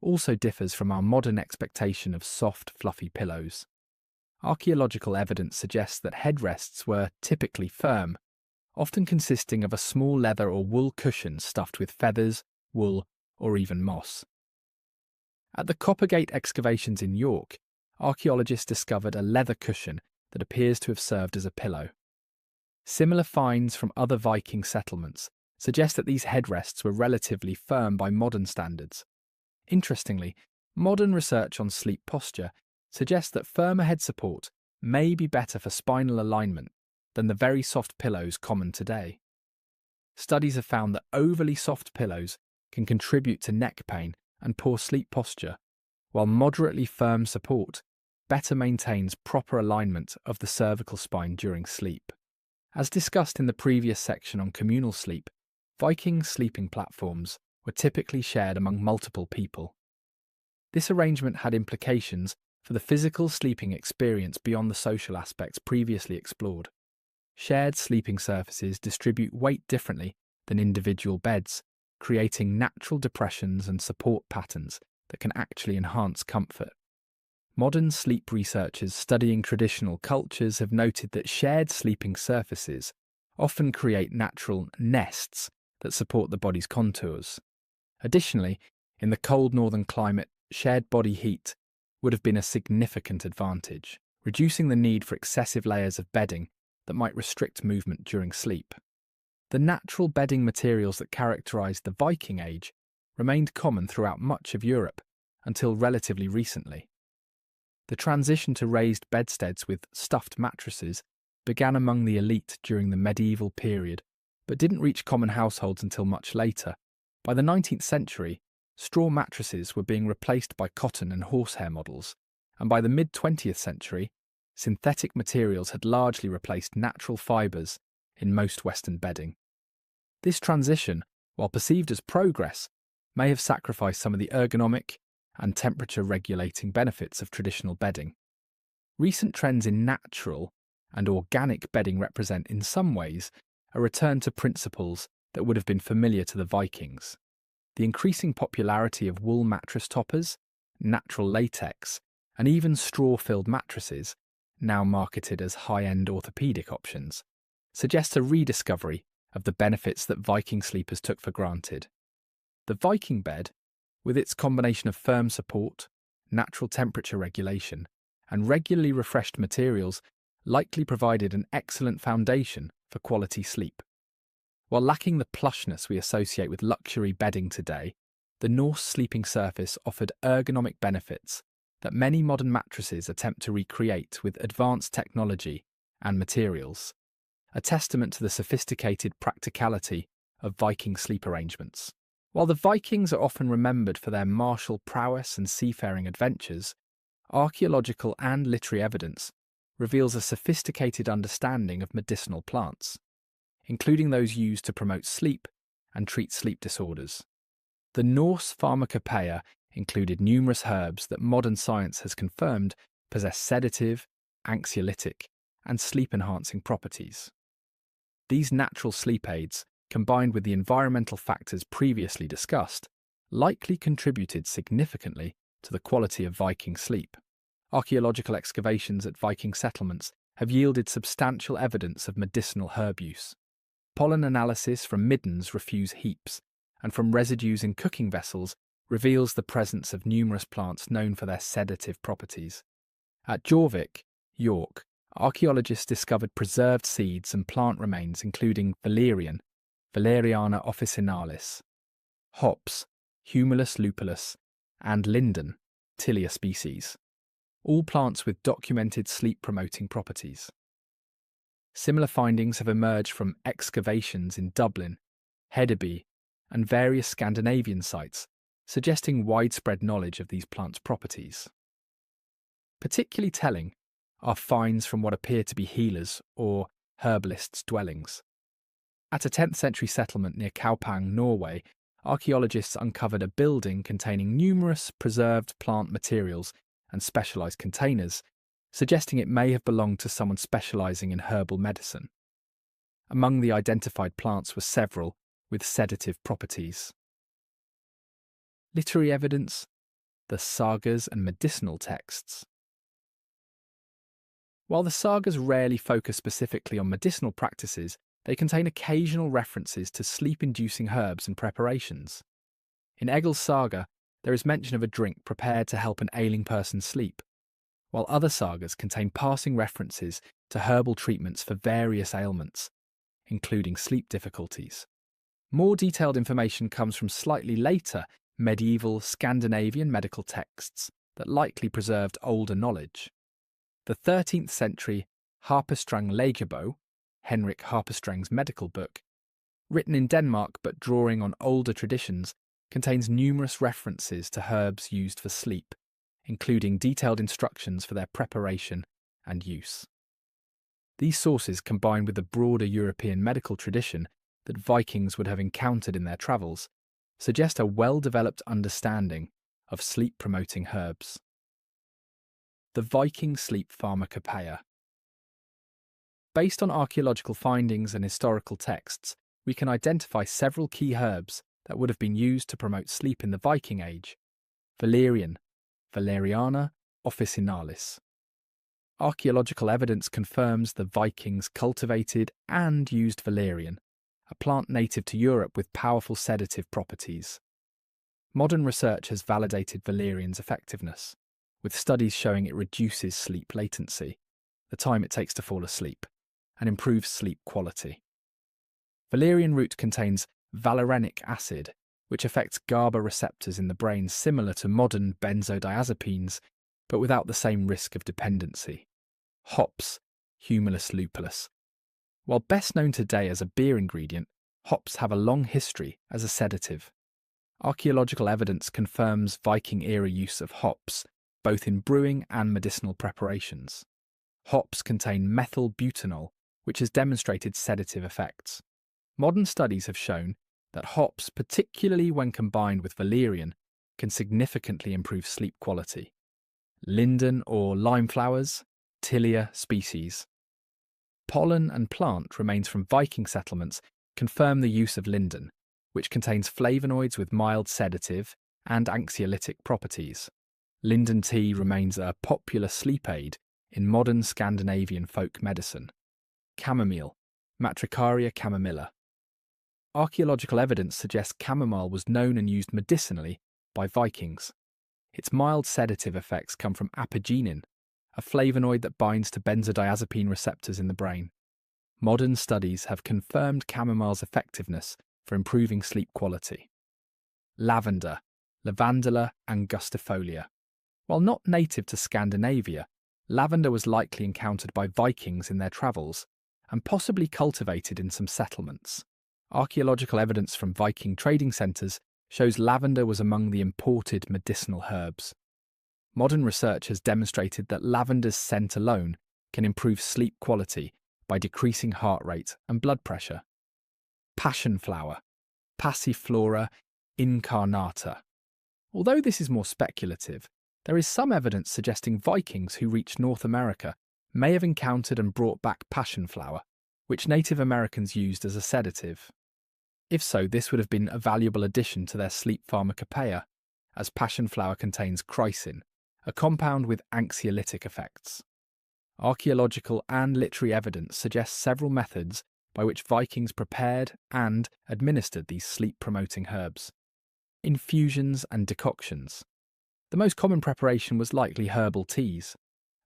also differs from our modern expectation of soft, fluffy pillows. Archaeological evidence suggests that headrests were typically firm, often consisting of a small leather or wool cushion stuffed with feathers, wool, or even moss. At the Coppergate excavations in York, archaeologists discovered a leather cushion that appears to have served as a pillow. Similar finds from other Viking settlements suggest that these headrests were relatively firm by modern standards. Interestingly, modern research on sleep posture suggests that firmer head support may be better for spinal alignment than the very soft pillows common today. Studies have found that overly soft pillows can contribute to neck pain and poor sleep posture, while moderately firm support better maintains proper alignment of the cervical spine during sleep. As discussed in the previous section on communal sleep, Viking sleeping platforms were typically shared among multiple people. This arrangement had implications for the physical sleeping experience beyond the social aspects previously explored. Shared sleeping surfaces distribute weight differently than individual beds, creating natural depressions and support patterns that can actually enhance comfort. Modern sleep researchers studying traditional cultures have noted that shared sleeping surfaces often create natural nests that support the body's contours. Additionally, in the cold northern climate, shared body heat would have been a significant advantage, reducing the need for excessive layers of bedding that might restrict movement during sleep. The natural bedding materials that characterised the Viking Age remained common throughout much of Europe until relatively recently. The transition to raised bedsteads with stuffed mattresses began among the elite during the medieval period, but didn't reach common households until much later. By the 19th century, straw mattresses were being replaced by cotton and horsehair models, and by the mid-20th century, synthetic materials had largely replaced natural fibres in most Western bedding. This transition, while perceived as progress, may have sacrificed some of the ergonomic and temperature-regulating benefits of traditional bedding. Recent trends in natural and organic bedding represent, in some ways, a return to principles that would have been familiar to the Vikings. The increasing popularity of wool mattress toppers, natural latex, and even straw-filled mattresses, now marketed as high-end orthopedic options, suggests a rediscovery of the benefits that Viking sleepers took for granted. The Viking bed, with its combination of firm support, natural temperature regulation, and regularly refreshed materials, likely provided an excellent foundation for quality sleep. While lacking the plushness we associate with luxury bedding today, the Norse sleeping surface offered ergonomic benefits that many modern mattresses attempt to recreate with advanced technology and materials, a testament to the sophisticated practicality of Viking sleep arrangements. While the Vikings are often remembered for their martial prowess and seafaring adventures, archaeological and literary evidence reveals a sophisticated understanding of medicinal plants, including those used to promote sleep and treat sleep disorders. The Norse pharmacopoeia included numerous herbs that modern science has confirmed possess sedative, anxiolytic, and sleep-enhancing properties. These natural sleep aids, combined with the environmental factors previously discussed, likely contributed significantly to the quality of Viking sleep. Archaeological excavations at Viking settlements have yielded substantial evidence of medicinal herb use. Pollen analysis from middens refuse heaps, and from residues in cooking vessels reveals the presence of numerous plants known for their sedative properties. At Jorvik, York, archaeologists discovered preserved seeds and plant remains including valerian, Valeriana officinalis, hops, Humulus lupulus, and linden, Tilia species, all plants with documented sleep-promoting properties. Similar findings have emerged from excavations in Dublin, Hedeby, and various Scandinavian sites, suggesting widespread knowledge of these plants' properties. Particularly telling are finds from what appear to be healers' or herbalists' dwellings. At a 10th century settlement near Kaupang, Norway, archaeologists uncovered a building containing numerous preserved plant materials and specialised containers, suggesting it may have belonged to someone specialising in herbal medicine. Among the identified plants were several with sedative properties. Literary evidence, the sagas and medicinal texts. While the sagas rarely focus specifically on medicinal practices, they contain occasional references to sleep-inducing herbs and preparations. In Egil's saga, there is mention of a drink prepared to help an ailing person sleep, while other sagas contain passing references to herbal treatments for various ailments, including sleep difficulties. More detailed information comes from slightly later medieval Scandinavian medical texts that likely preserved older knowledge. The 13th century Harpestrang Lægebog, Henrik Harpestrang's medical book, written in Denmark but drawing on older traditions, contains numerous references to herbs used for sleep, including detailed instructions for their preparation and use. These sources, combined with the broader European medical tradition that Vikings would have encountered in their travels, suggest a well-developed understanding of sleep-promoting herbs. The Viking sleep pharmacopoeia. Based on archaeological findings and historical texts, we can identify several key herbs that would have been used to promote sleep in the Viking Age. Valerian, Valeriana officinalis. Archaeological evidence confirms the Vikings cultivated and used valerian, a plant native to Europe with powerful sedative properties. Modern research has validated valerian's effectiveness, with studies showing it reduces sleep latency, the time it takes to fall asleep, and improves sleep quality. Valerian root contains valerianic acid, which affects GABA receptors in the brain similar to modern benzodiazepines, but without the same risk of dependency. Hops, Humulus lupulus. While best known today as a beer ingredient, hops have a long history as a sedative. Archaeological evidence confirms Viking-era use of hops, both in brewing and medicinal preparations. Hops contain methyl butanol, which has demonstrated sedative effects. Modern studies have shown that hops, particularly when combined with valerian, can significantly improve sleep quality. Linden or lime flowers, Tilia species. Pollen and plant remains from Viking settlements confirm the use of linden, which contains flavonoids with mild sedative and anxiolytic properties. Linden tea remains a popular sleep aid in modern Scandinavian folk medicine. Chamomile, Matricaria chamomilla. Archaeological evidence suggests chamomile was known and used medicinally by Vikings. Its mild sedative effects come from apigenin, a flavonoid that binds to benzodiazepine receptors in the brain. Modern studies have confirmed chamomile's effectiveness for improving sleep quality. Lavender, Lavandula angustifolia. While not native to Scandinavia, lavender was likely encountered by Vikings in their travels and possibly cultivated in some settlements. Archaeological evidence from Viking trading centres shows lavender was among the imported medicinal herbs. Modern research has demonstrated that lavender's scent alone can improve sleep quality by decreasing heart rate and blood pressure. Passion flower, Passiflora incarnata. Although this is more speculative, there is some evidence suggesting Vikings who reached North America may have encountered and brought back passion flower, which Native Americans used as a sedative. If so, this would have been a valuable addition to their sleep pharmacopoeia, as passion flower contains chrysin, a compound with anxiolytic effects. Archaeological and literary evidence suggests several methods by which Vikings prepared and administered these sleep-promoting herbs. Infusions and decoctions. The most common preparation was likely herbal teas.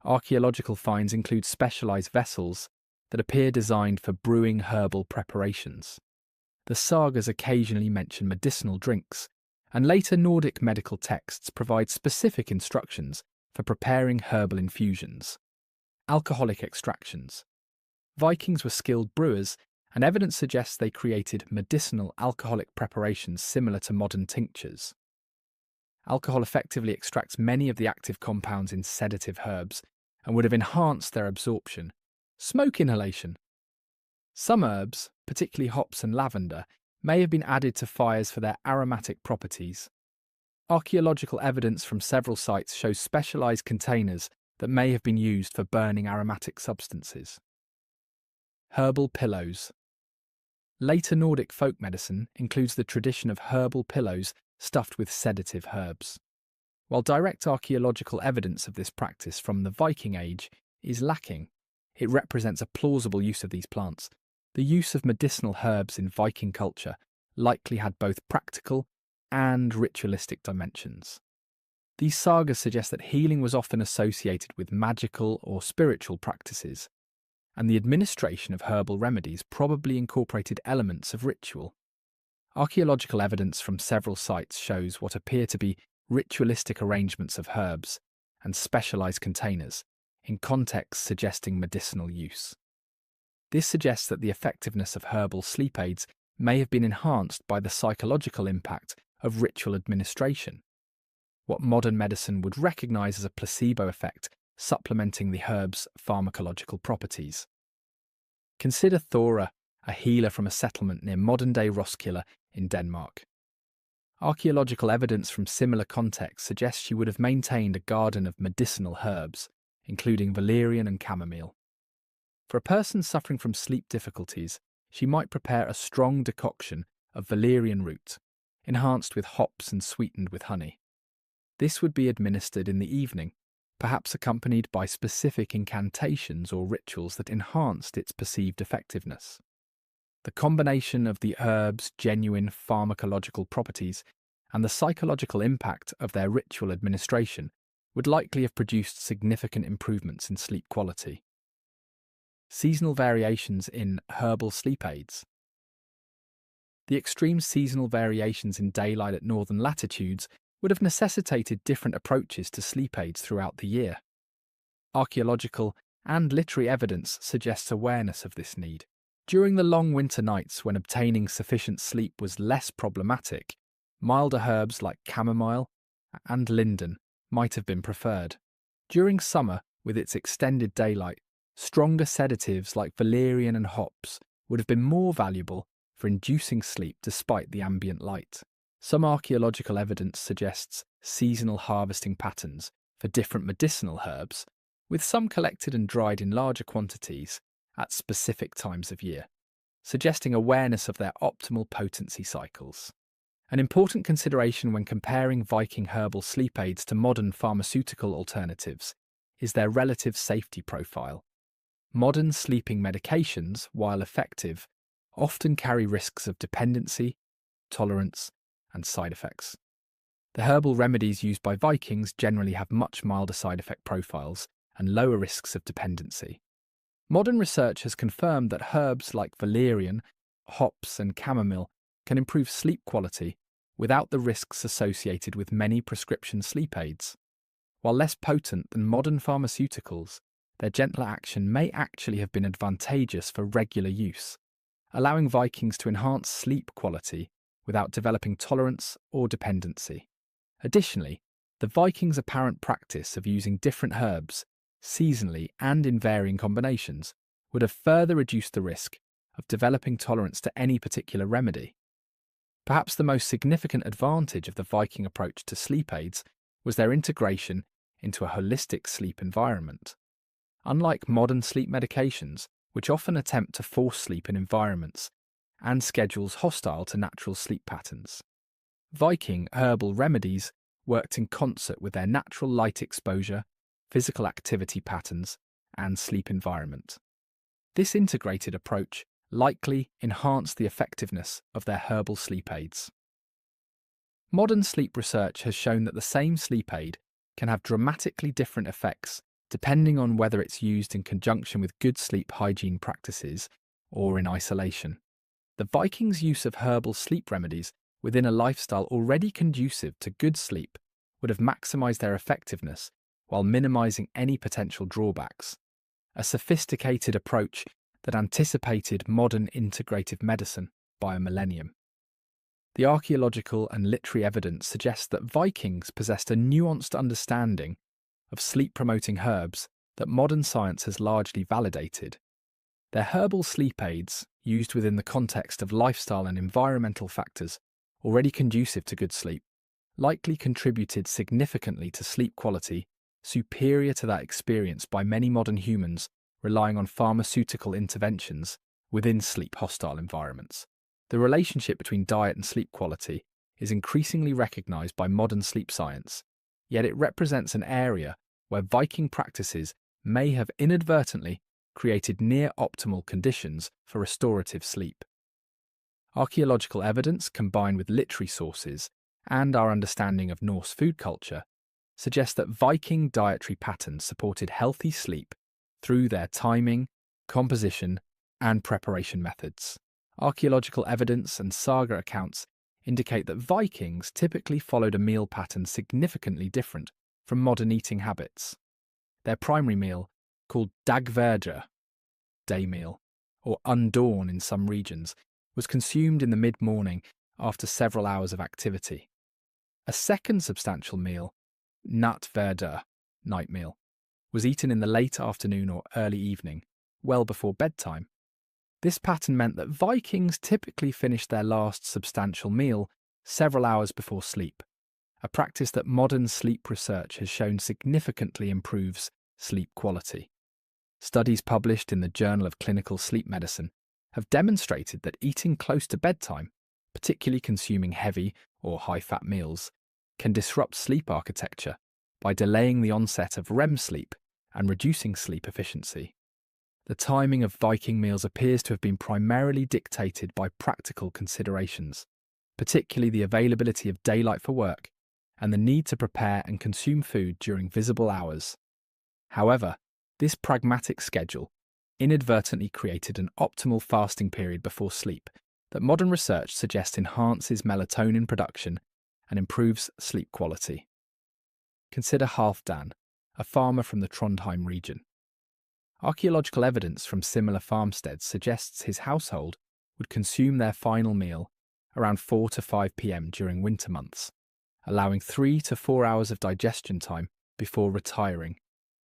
Archaeological finds include specialised vessels that appear designed for brewing herbal preparations. The sagas occasionally mention medicinal drinks, and later Nordic medical texts provide specific instructions for preparing herbal infusions. Alcoholic extractions. Vikings were skilled brewers, and evidence suggests they created medicinal alcoholic preparations similar to modern tinctures. Alcohol effectively extracts many of the active compounds in sedative herbs and would have enhanced their absorption. Smoke inhalation. Some herbs, particularly hops and lavender, may have been added to fires for their aromatic properties. Archaeological evidence from several sites shows specialised containers that may have been used for burning aromatic substances. Herbal pillows. Later Nordic folk medicine includes the tradition of herbal pillows stuffed with sedative herbs. While direct archaeological evidence of this practice from the Viking Age is lacking, it represents a plausible use of these plants. The use of medicinal herbs in Viking culture likely had both practical and ritualistic dimensions. These sagas suggest that healing was often associated with magical or spiritual practices, and the administration of herbal remedies probably incorporated elements of ritual. Archaeological evidence from several sites shows what appear to be ritualistic arrangements of herbs and specialized containers, in contexts suggesting medicinal use. This suggests that the effectiveness of herbal sleep aids may have been enhanced by the psychological impact of ritual administration, what modern medicine would recognize as a placebo effect supplementing the herb's pharmacological properties. Consider Thora, a healer from a settlement near modern-day Roskilde in Denmark. Archaeological evidence from similar contexts suggests she would have maintained a garden of medicinal herbs, including valerian and chamomile. For a person suffering from sleep difficulties, she might prepare a strong decoction of valerian root, enhanced with hops and sweetened with honey. This would be administered in the evening, perhaps accompanied by specific incantations or rituals that enhanced its perceived effectiveness. The combination of the herb's genuine pharmacological properties and the psychological impact of their ritual administration would likely have produced significant improvements in sleep quality. Seasonal variations in herbal sleep aids. The extreme seasonal variations in daylight at northern latitudes would have necessitated different approaches to sleep aids throughout the year. Archaeological and literary evidence suggests awareness of this need. During the long winter nights when obtaining sufficient sleep was less problematic, milder herbs like chamomile and linden might have been preferred. During summer, with its extended daylight, stronger sedatives like valerian and hops would have been more valuable for inducing sleep despite the ambient light. Some archaeological evidence suggests seasonal harvesting patterns for different medicinal herbs, with some collected and dried in larger quantities at specific times of year, suggesting awareness of their optimal potency cycles. An important consideration when comparing Viking herbal sleep aids to modern pharmaceutical alternatives is their relative safety profile. Modern sleeping medications, while effective, often carry risks of dependency, tolerance, and side effects. The herbal remedies used by Vikings generally have much milder side effect profiles and lower risks of dependency. Modern research has confirmed that herbs like valerian, hops, and chamomile can improve sleep quality without the risks associated with many prescription sleep aids. While less potent than modern pharmaceuticals, their gentler action may actually have been advantageous for regular use, allowing Vikings to enhance sleep quality without developing tolerance or dependency. Additionally, the Vikings' apparent practice of using different herbs, seasonally and in varying combinations, would have further reduced the risk of developing tolerance to any particular remedy. Perhaps the most significant advantage of the Viking approach to sleep aids was their integration into a holistic sleep environment. Unlike modern sleep medications, which often attempt to force sleep in environments and schedules hostile to natural sleep patterns, Viking herbal remedies worked in concert with their natural light exposure, physical activity patterns, and sleep environment. This integrated approach likely enhanced the effectiveness of their herbal sleep aids. Modern sleep research has shown that the same sleep aid can have dramatically different effects depending on whether it's used in conjunction with good sleep hygiene practices or in isolation. The Vikings' use of herbal sleep remedies within a lifestyle already conducive to good sleep would have maximised their effectiveness while minimising any potential drawbacks, a sophisticated approach that anticipated modern integrative medicine by a millennium. The archaeological and literary evidence suggests that Vikings possessed a nuanced understanding of sleep-promoting herbs that modern science has largely validated. Their herbal sleep aids, used within the context of lifestyle and environmental factors already conducive to good sleep, likely contributed significantly to sleep quality superior to that experienced by many modern humans relying on pharmaceutical interventions within sleep-hostile environments. The relationship between diet and sleep quality is increasingly recognized by modern sleep science, yet it represents an area where Viking practices may have inadvertently created near-optimal conditions for restorative sleep. Archaeological evidence combined with literary sources and our understanding of Norse food culture suggests that Viking dietary patterns supported healthy sleep through their timing, composition, and preparation methods. Archaeological evidence and saga accounts indicate that Vikings typically followed a meal pattern significantly different from modern eating habits. Their primary meal, called dagverja, day meal, or undawn in some regions, was consumed in the mid-morning after several hours of activity. A second substantial meal, nattverda, night meal, was eaten in the late afternoon or early evening, well before bedtime. This pattern meant that Vikings typically finished their last substantial meal several hours before sleep, a practice that modern sleep research has shown significantly improves sleep quality. Studies published in the Journal of Clinical Sleep Medicine have demonstrated that eating close to bedtime, particularly consuming heavy or high-fat meals, can disrupt sleep architecture by delaying the onset of REM sleep and reducing sleep efficiency. The timing of Viking meals appears to have been primarily dictated by practical considerations, particularly the availability of daylight for work and the need to prepare and consume food during visible hours. However, this pragmatic schedule inadvertently created an optimal fasting period before sleep that modern research suggests enhances melatonin production and improves sleep quality. Consider Halfdan, a farmer from the Trondheim region. Archaeological evidence from similar farmsteads suggests his household would consume their final meal around 4 to 5 p.m. during winter months, allowing 3 to 4 hours of digestion time before retiring,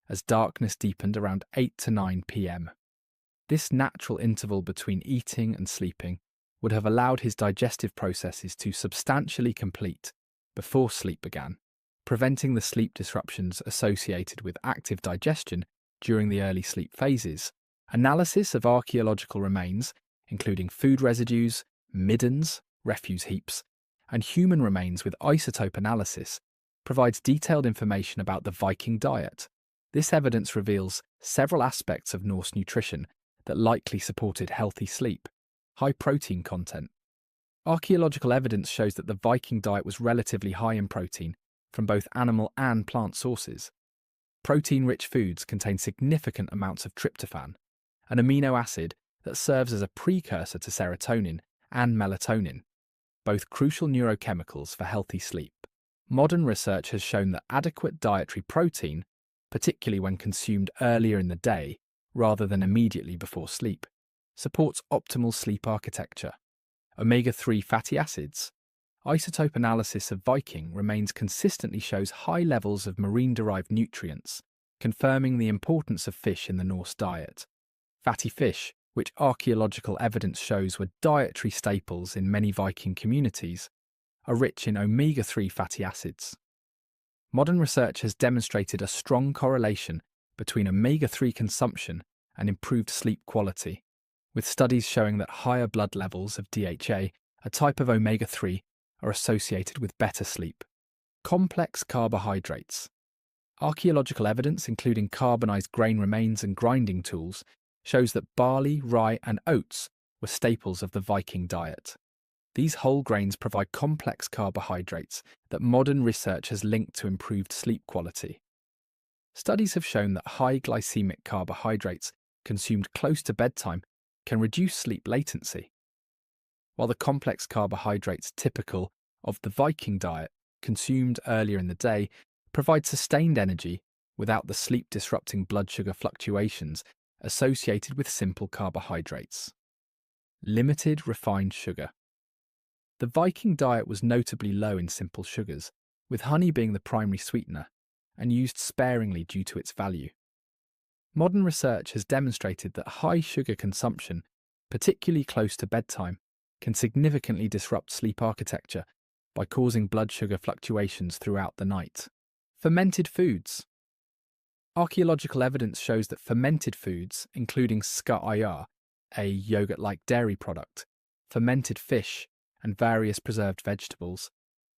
as darkness deepened around 8 to 9 p.m. This natural interval between eating and sleeping would have allowed his digestive processes to substantially complete before sleep began, preventing the sleep disruptions associated with active digestion during the early sleep phases. Analysis of archaeological remains, including food residues, middens, refuse heaps, and human remains with isotope analysis, provides detailed information about the Viking diet. This evidence reveals several aspects of Norse nutrition that likely supported healthy sleep. High protein content. Archaeological evidence shows that the Viking diet was relatively high in protein from both animal and plant sources. Protein-rich foods contain significant amounts of tryptophan, an amino acid that serves as a precursor to serotonin and melatonin, both crucial neurochemicals for healthy sleep. Modern research has shown that adequate dietary protein, particularly when consumed earlier in the day rather than immediately before sleep, supports optimal sleep architecture. Omega-3 fatty acids. Isotope analysis of Viking remains consistently shows high levels of marine-derived nutrients, confirming the importance of fish in the Norse diet. Fatty fish, which archaeological evidence shows were dietary staples in many Viking communities, are rich in omega-3 fatty acids. Modern research has demonstrated a strong correlation between omega-3 consumption and improved sleep quality, with studies showing that higher blood levels of DHA, a type of omega-3, are associated with better sleep. Complex carbohydrates. Archaeological evidence, including carbonized grain remains and grinding tools, shows that barley, rye, and oats were staples of the Viking diet. These whole grains provide complex carbohydrates that modern research has linked to improved sleep quality. Studies have shown that high glycemic carbohydrates consumed close to bedtime can reduce sleep latency, while the complex carbohydrates typical of the Viking diet, consumed earlier in the day, provide sustained energy without the sleep-disrupting blood sugar fluctuations associated with simple carbohydrates. Limited refined sugar. The Viking diet was notably low in simple sugars, with honey being the primary sweetener, and used sparingly due to its value. Modern research has demonstrated that high sugar consumption, particularly close to bedtime, can significantly disrupt sleep architecture by causing blood sugar fluctuations throughout the night. Fermented foods. Archaeological evidence shows that fermented foods, including ska, a yogurt-like dairy product, fermented fish, and various preserved vegetables,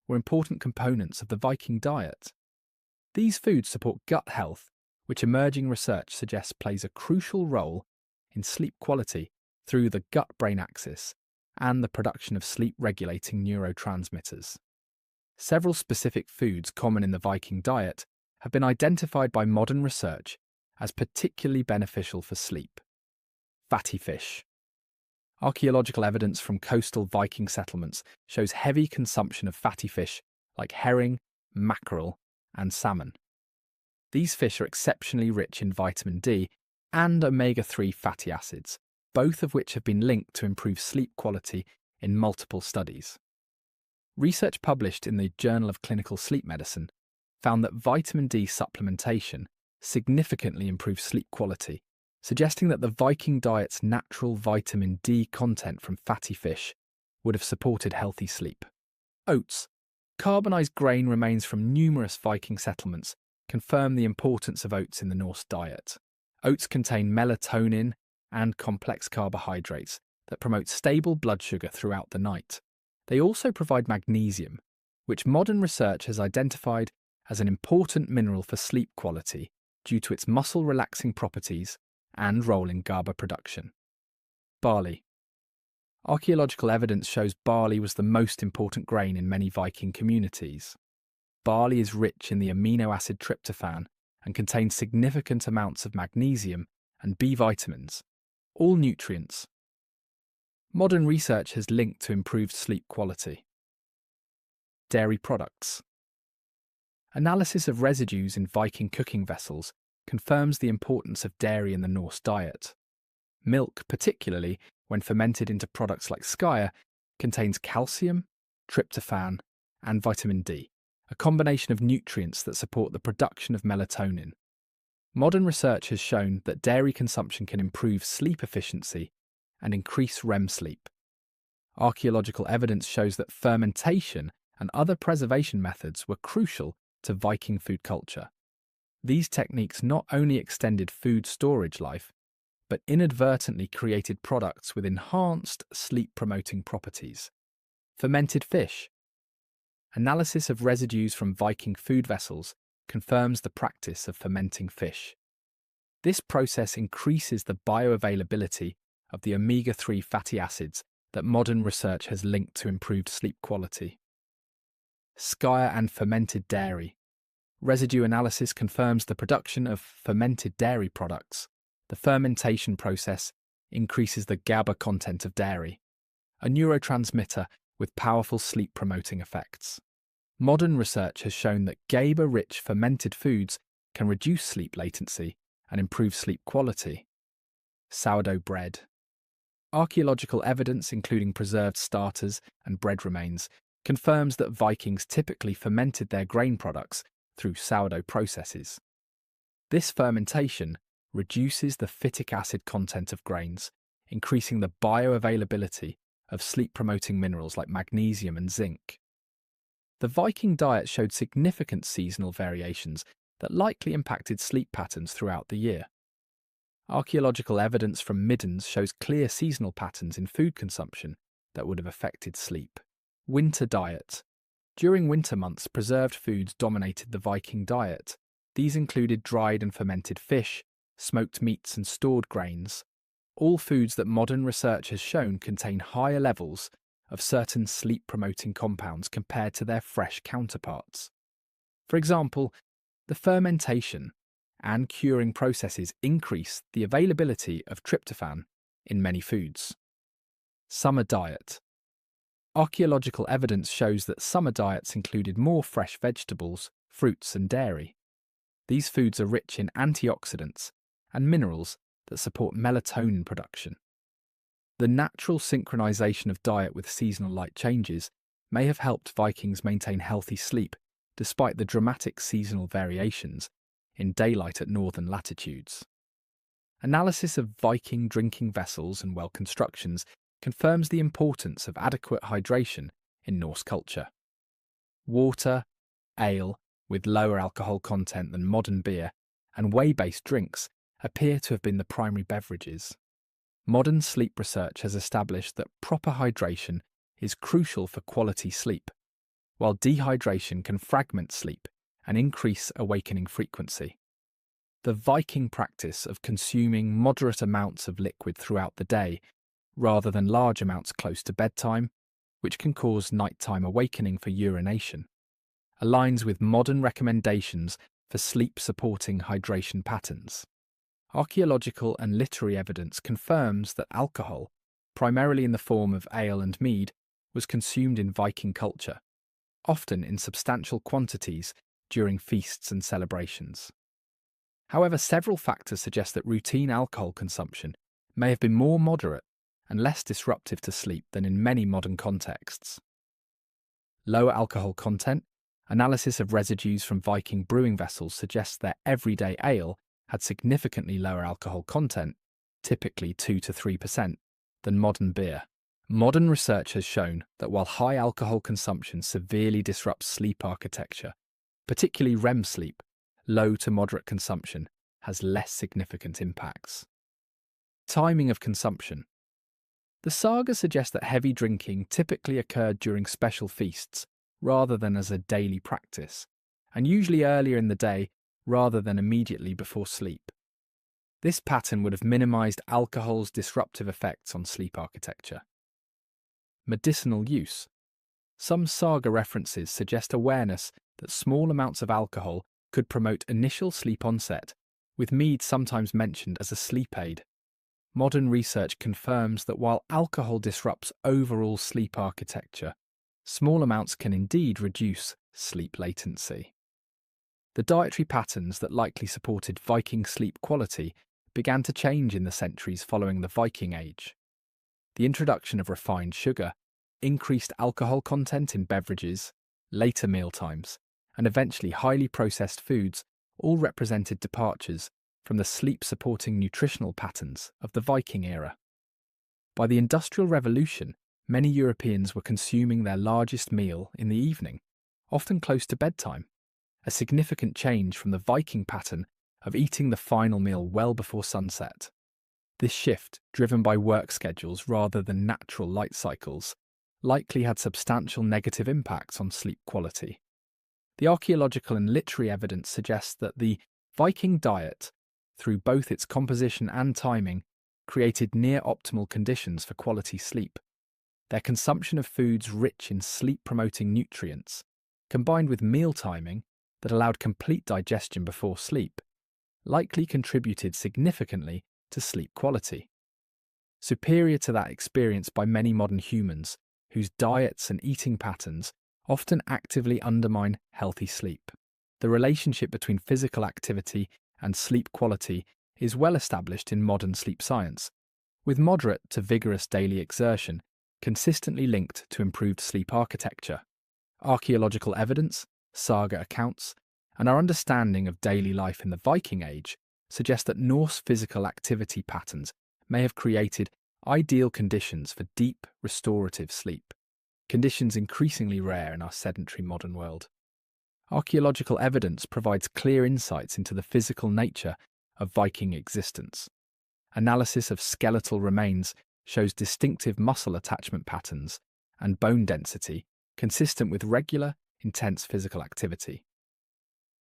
were important components of the Viking diet. These foods support gut health, which emerging research suggests plays a crucial role in sleep quality through the gut-brain axis and the production of sleep-regulating neurotransmitters. Several specific foods common in the Viking diet have been identified by modern research as particularly beneficial for sleep. Fatty fish. Archaeological evidence from coastal Viking settlements shows heavy consumption of fatty fish like herring, mackerel, and salmon. These fish are exceptionally rich in vitamin D and omega-3 fatty acids, both of which have been linked to improve sleep quality in multiple studies. Research published in the Journal of Clinical Sleep Medicine found that vitamin D supplementation significantly improves sleep quality, suggesting that the Viking diet's natural vitamin D content from fatty fish would have supported healthy sleep. Oats. Carbonized grain remains from numerous Viking settlements confirm the importance of oats in the Norse diet. Oats contain melatonin and complex carbohydrates that promote stable blood sugar throughout the night. They also provide magnesium, which modern research has identified as an important mineral for sleep quality due to its muscle-relaxing properties and role in GABA production. Barley. Archaeological evidence shows barley was the most important grain in many Viking communities. Barley is rich in the amino acid tryptophan and contains significant amounts of magnesium and B vitamins, all nutrients. Modern research has linked to improved sleep quality. Dairy products. Analysis of residues in Viking cooking vessels confirms the importance of dairy in the Norse diet. Milk, particularly when fermented into products like skyr, contains calcium, tryptophan, and vitamin D, a combination of nutrients that support the production of melatonin. Modern research has shown that dairy consumption can improve sleep efficiency and increase REM sleep. Archaeological evidence shows that fermentation and other preservation methods were crucial to Viking food culture. These techniques not only extended food storage life, but inadvertently created products with enhanced sleep-promoting properties. Fermented fish. Analysis of residues from Viking food vessels confirms the practice of fermenting fish. This process increases the bioavailability of the omega-3 fatty acids that modern research has linked to improved sleep quality. Skyr and fermented dairy. Residue analysis confirms the production of fermented dairy products. The fermentation process increases the GABA content of dairy, a neurotransmitter with powerful sleep-promoting effects. Modern research has shown that GABA-rich fermented foods can reduce sleep latency and improve sleep quality. Sourdough bread. Archaeological evidence, including preserved starters and bread remains, confirms that Vikings typically fermented their grain products through sourdough processes. This fermentation reduces the phytic acid content of grains, increasing the bioavailability of sleep-promoting minerals like magnesium and zinc. The Viking diet showed significant seasonal variations that likely impacted sleep patterns throughout the year. Archaeological evidence from middens shows clear seasonal patterns in food consumption that would have affected sleep. Winter diet. During winter months, preserved foods dominated the Viking diet. These included dried and fermented fish, smoked meats and stored grains, all foods that modern research has shown contain higher levels of certain sleep-promoting compounds compared to their fresh counterparts. For example, the fermentation and curing processes increase the availability of tryptophan in many foods. Summer diet. Archaeological evidence shows that summer diets included more fresh vegetables, fruits and dairy. These foods are rich in antioxidants and minerals that support melatonin production. The natural synchronization of diet with seasonal light changes may have helped Vikings maintain healthy sleep despite the dramatic seasonal variations in daylight at northern latitudes. Analysis of Viking drinking vessels and well constructions confirms the importance of adequate hydration in Norse culture. Water, ale, with lower alcohol content than modern beer, and whey-based drinks appear to have been the primary beverages. Modern sleep research has established that proper hydration is crucial for quality sleep. while dehydration can fragment sleep and increase awakening frequency. The Viking practice of consuming moderate amounts of liquid throughout the day, rather than large amounts close to bedtime, which can cause nighttime awakening for urination, aligns with modern recommendations for sleep-supporting hydration patterns. Archaeological and literary evidence confirms that alcohol, primarily in the form of ale and mead, was consumed in Viking culture, often in substantial quantities during feasts and celebrations. However, several factors suggest that routine alcohol consumption may have been more moderate and less disruptive to sleep than in many modern contexts. Lower alcohol content, analysis of residues from Viking brewing vessels suggests their everyday ale had significantly lower alcohol content, typically 2 to 3%, than modern beer. Modern research has shown that while high alcohol consumption severely disrupts sleep architecture, particularly REM sleep, low to moderate consumption has less significant impacts. Timing of consumption. The saga suggests that heavy drinking typically occurred during special feasts rather than as a daily practice, and usually earlier in the day rather than immediately before sleep. This pattern would have minimized alcohol's disruptive effects on sleep architecture. Medicinal use. Some saga references suggest awareness that small amounts of alcohol could promote initial sleep onset, with mead sometimes mentioned as a sleep aid. Modern research confirms that while alcohol disrupts overall sleep architecture, small amounts can indeed reduce sleep latency. The dietary patterns that likely supported Viking sleep quality began to change in the centuries following the Viking Age. The introduction of refined sugar, increased alcohol content in beverages, later mealtimes, and eventually highly processed foods all represented departures from the sleep-supporting nutritional patterns of the Viking era. By the Industrial Revolution, many Europeans were consuming their largest meal in the evening, often close to bedtime, a significant change from the Viking pattern of eating the final meal well before sunset. This shift, driven by work schedules rather than natural light cycles, likely had substantial negative impacts on sleep quality. The archaeological and literary evidence suggests that the Viking diet, through both its composition and timing, created near-optimal conditions for quality sleep. Their consumption of foods rich in sleep-promoting nutrients, combined with meal timing that allowed complete digestion before sleep, likely contributed significantly to sleep quality. Superior to that experienced by many modern humans, whose diets and eating patterns often actively undermine healthy sleep. The relationship between physical activity and sleep quality is well established in modern sleep science, with moderate to vigorous daily exertion consistently linked to improved sleep architecture. Archaeological evidence, saga accounts, and our understanding of daily life in the Viking Age suggest that Norse physical activity patterns may have created ideal conditions for deep, restorative sleep, conditions increasingly rare in our sedentary modern world. Archaeological evidence provides clear insights into the physical nature of Viking existence. Analysis of skeletal remains shows distinctive muscle attachment patterns and bone density consistent with regular, intense physical activity.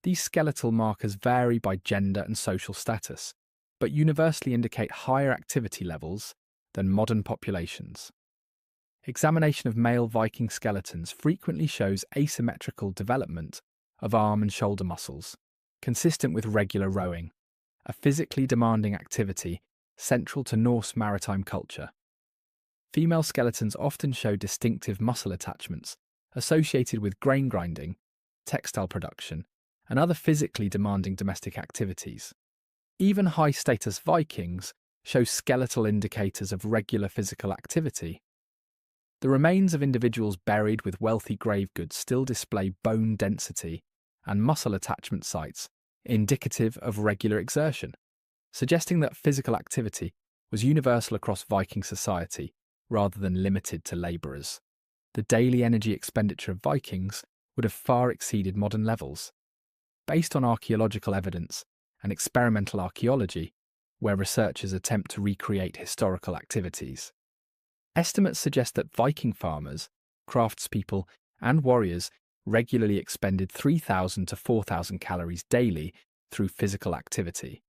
These skeletal markers vary by gender and social status, but universally indicate higher activity levels than modern populations. Examination of male Viking skeletons frequently shows asymmetrical development of arm and shoulder muscles, consistent with regular rowing, a physically demanding activity central to Norse maritime culture. Female skeletons often show distinctive muscle attachments associated with grain grinding, textile production, and other physically demanding domestic activities. Even high-status Vikings show skeletal indicators of regular physical activity. The remains of individuals buried with wealthy grave goods still display bone density and muscle attachment sites indicative of regular exertion, suggesting that physical activity was universal across Viking society rather than limited to labourers. The daily energy expenditure of Vikings would have far exceeded modern levels. Based on archaeological evidence and experimental archaeology, where researchers attempt to recreate historical activities, estimates suggest that Viking farmers, craftspeople, and warriors regularly expended 3,000 to 4,000 calories daily through physical activity,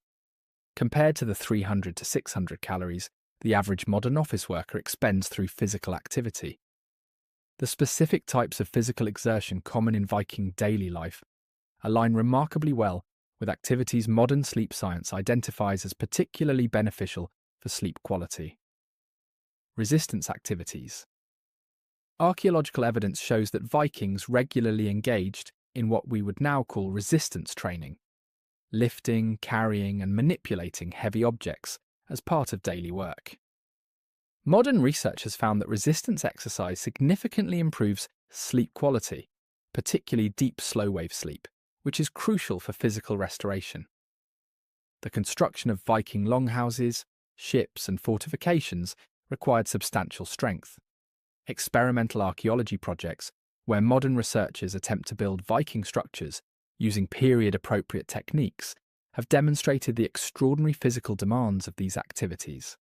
compared to the 300 to 600 calories the average modern office worker expends through physical activity. The specific types of physical exertion common in Viking daily life align remarkably well with activities modern sleep science identifies as particularly beneficial for sleep quality. Resistance activities. Archaeological evidence shows that Vikings regularly engaged in what we would now call resistance training, lifting, carrying, and manipulating heavy objects as part of daily work. Modern research has found that resistance exercise significantly improves sleep quality, particularly deep slow-wave sleep, which is crucial for physical restoration. The construction of Viking longhouses, ships, and fortifications required substantial strength. Experimental archaeology projects, where modern researchers attempt to build Viking structures using period-appropriate techniques, have demonstrated the extraordinary physical demands of these activities.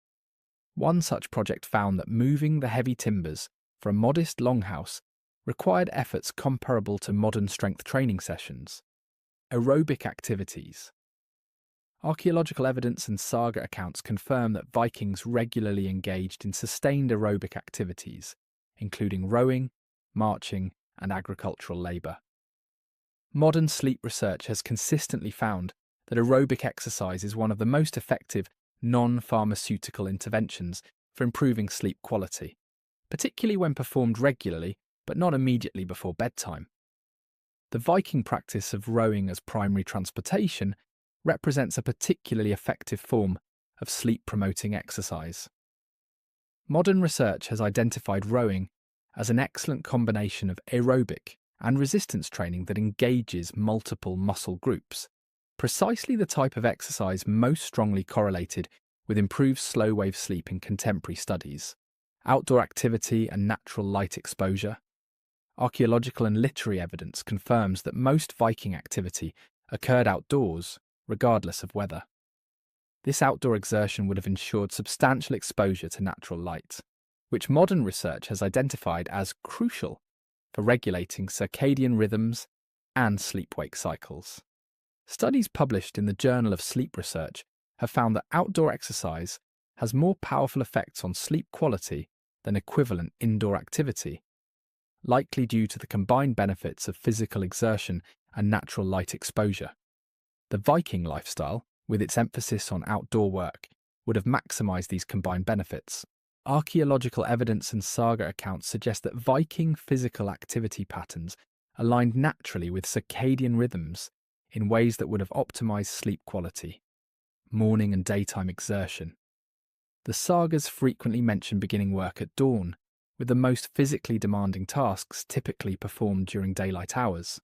One such project found that moving the heavy timbers for a modest longhouse required efforts comparable to modern strength training sessions. Aerobic activities. Archaeological evidence and saga accounts confirm that Vikings regularly engaged in sustained aerobic activities, including rowing, marching, and agricultural labour. Modern sleep research has consistently found that aerobic exercise is one of the most effective non-pharmaceutical interventions for improving sleep quality, particularly when performed regularly but not immediately before bedtime. The Viking practice of rowing as primary transportation represents a particularly effective form of sleep-promoting exercise. Modern research has identified rowing as an excellent combination of aerobic and resistance training that engages multiple muscle groups, precisely the type of exercise most strongly correlated with improved slow-wave sleep in contemporary studies. Outdoor activity and natural light exposure. Archaeological and literary evidence confirms that most Viking activity occurred outdoors, regardless of weather. This outdoor exertion would have ensured substantial exposure to natural light, which modern research has identified as crucial for regulating circadian rhythms and sleep-wake cycles. Studies published in the Journal of Sleep Research have found that outdoor exercise has more powerful effects on sleep quality than equivalent indoor activity, likely due to the combined benefits of physical exertion and natural light exposure. The Viking lifestyle, with its emphasis on outdoor work, would have maximised these combined benefits. Archaeological evidence and saga accounts suggest that Viking physical activity patterns aligned naturally with circadian rhythms in ways that would have optimized sleep quality, morning and daytime exertion. The sagas frequently mention beginning work at dawn, with the most physically demanding tasks typically performed during daylight hours.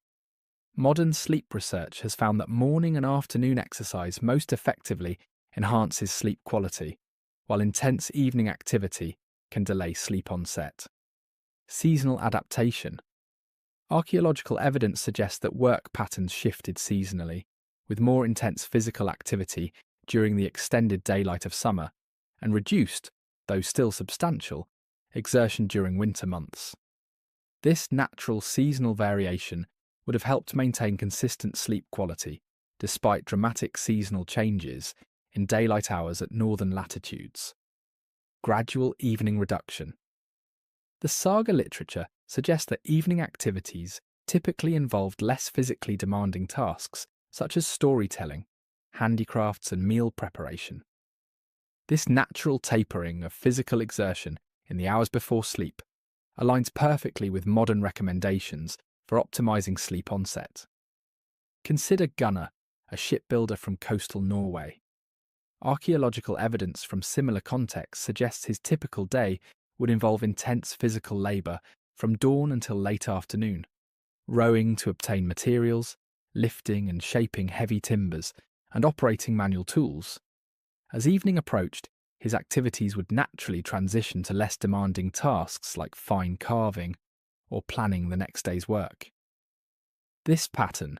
Modern sleep research has found that morning and afternoon exercise most effectively enhances sleep quality, while intense evening activity can delay sleep onset. Seasonal adaptation. Archaeological evidence suggests that work patterns shifted seasonally, with more intense physical activity during the extended daylight of summer, and reduced, though still substantial, exertion during winter months. This natural seasonal variation would have helped maintain consistent sleep quality, despite dramatic seasonal changes in daylight hours at northern latitudes. Gradual evening reduction. The saga literature suggests that evening activities typically involved less physically demanding tasks, such as storytelling, handicrafts, and meal preparation. This natural tapering of physical exertion in the hours before sleep aligns perfectly with modern recommendations for optimizing sleep onset. Consider Gunnar, a shipbuilder from coastal Norway. Archaeological evidence from similar contexts suggests his typical day would involve intense physical labour from dawn until late afternoon, rowing to obtain materials, lifting and shaping heavy timbers, and operating manual tools. As evening approached, his activities would naturally transition to less demanding tasks like fine carving or planning the next day's work. This pattern,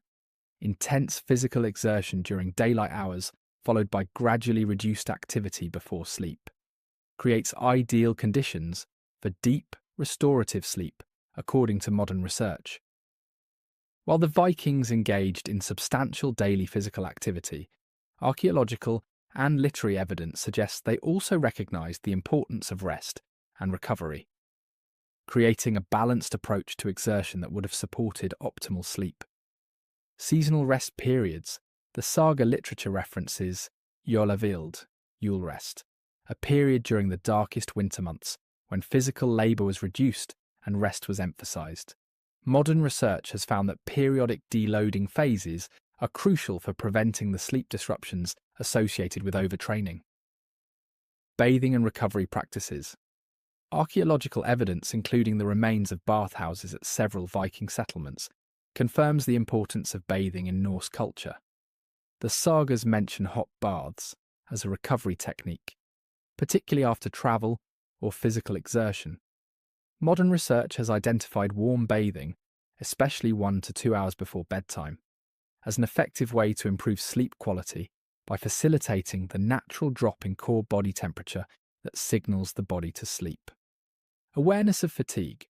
intense physical exertion during daylight hours followed by gradually reduced activity before sleep, creates ideal conditions for deep, restorative sleep, according to modern research. While the Vikings engaged in substantial daily physical activity, archaeological and literary evidence suggests they also recognized the importance of rest and recovery, creating a balanced approach to exertion that would have supported optimal sleep. Seasonal rest periods. The saga literature references Jolavild, Yule rest, a period during the darkest winter months when physical labour was reduced and rest was emphasised. Modern research has found that periodic deloading phases are crucial for preventing the sleep disruptions associated with overtraining. Bathing and recovery practices. Archaeological evidence, including the remains of bathhouses at several Viking settlements, confirms the importance of bathing in Norse culture. The sagas mention hot baths as a recovery technique, particularly after travel or physical exertion. Modern research has identified warm bathing, especially 1 to 2 hours before bedtime, as an effective way to improve sleep quality by facilitating the natural drop in core body temperature that signals the body to sleep. Awareness of fatigue.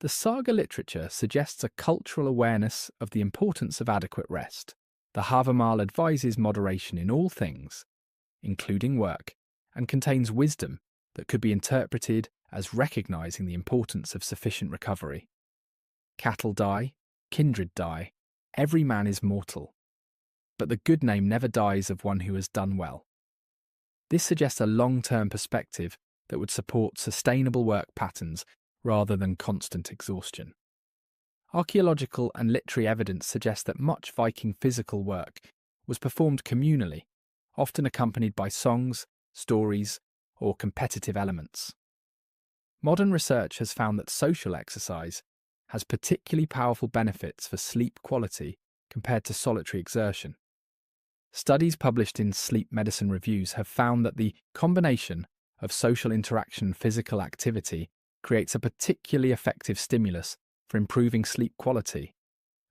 The saga literature suggests a cultural awareness of the importance of adequate rest. The Havamal advises moderation in all things, including work, and contains wisdom that could be interpreted as recognizing the importance of sufficient recovery. Cattle die, kindred die, every man is mortal, but the good name never dies of one who has done well. This suggests a long-term perspective that would support sustainable work patterns rather than constant exhaustion. Archaeological and literary evidence suggests that much Viking physical work was performed communally, often accompanied by songs, stories, or competitive elements. Modern research has found that social exercise has particularly powerful benefits for sleep quality compared to solitary exertion. Studies published in sleep medicine reviews have found that the combination of social interaction and physical activity creates a particularly effective stimulus for improving sleep quality,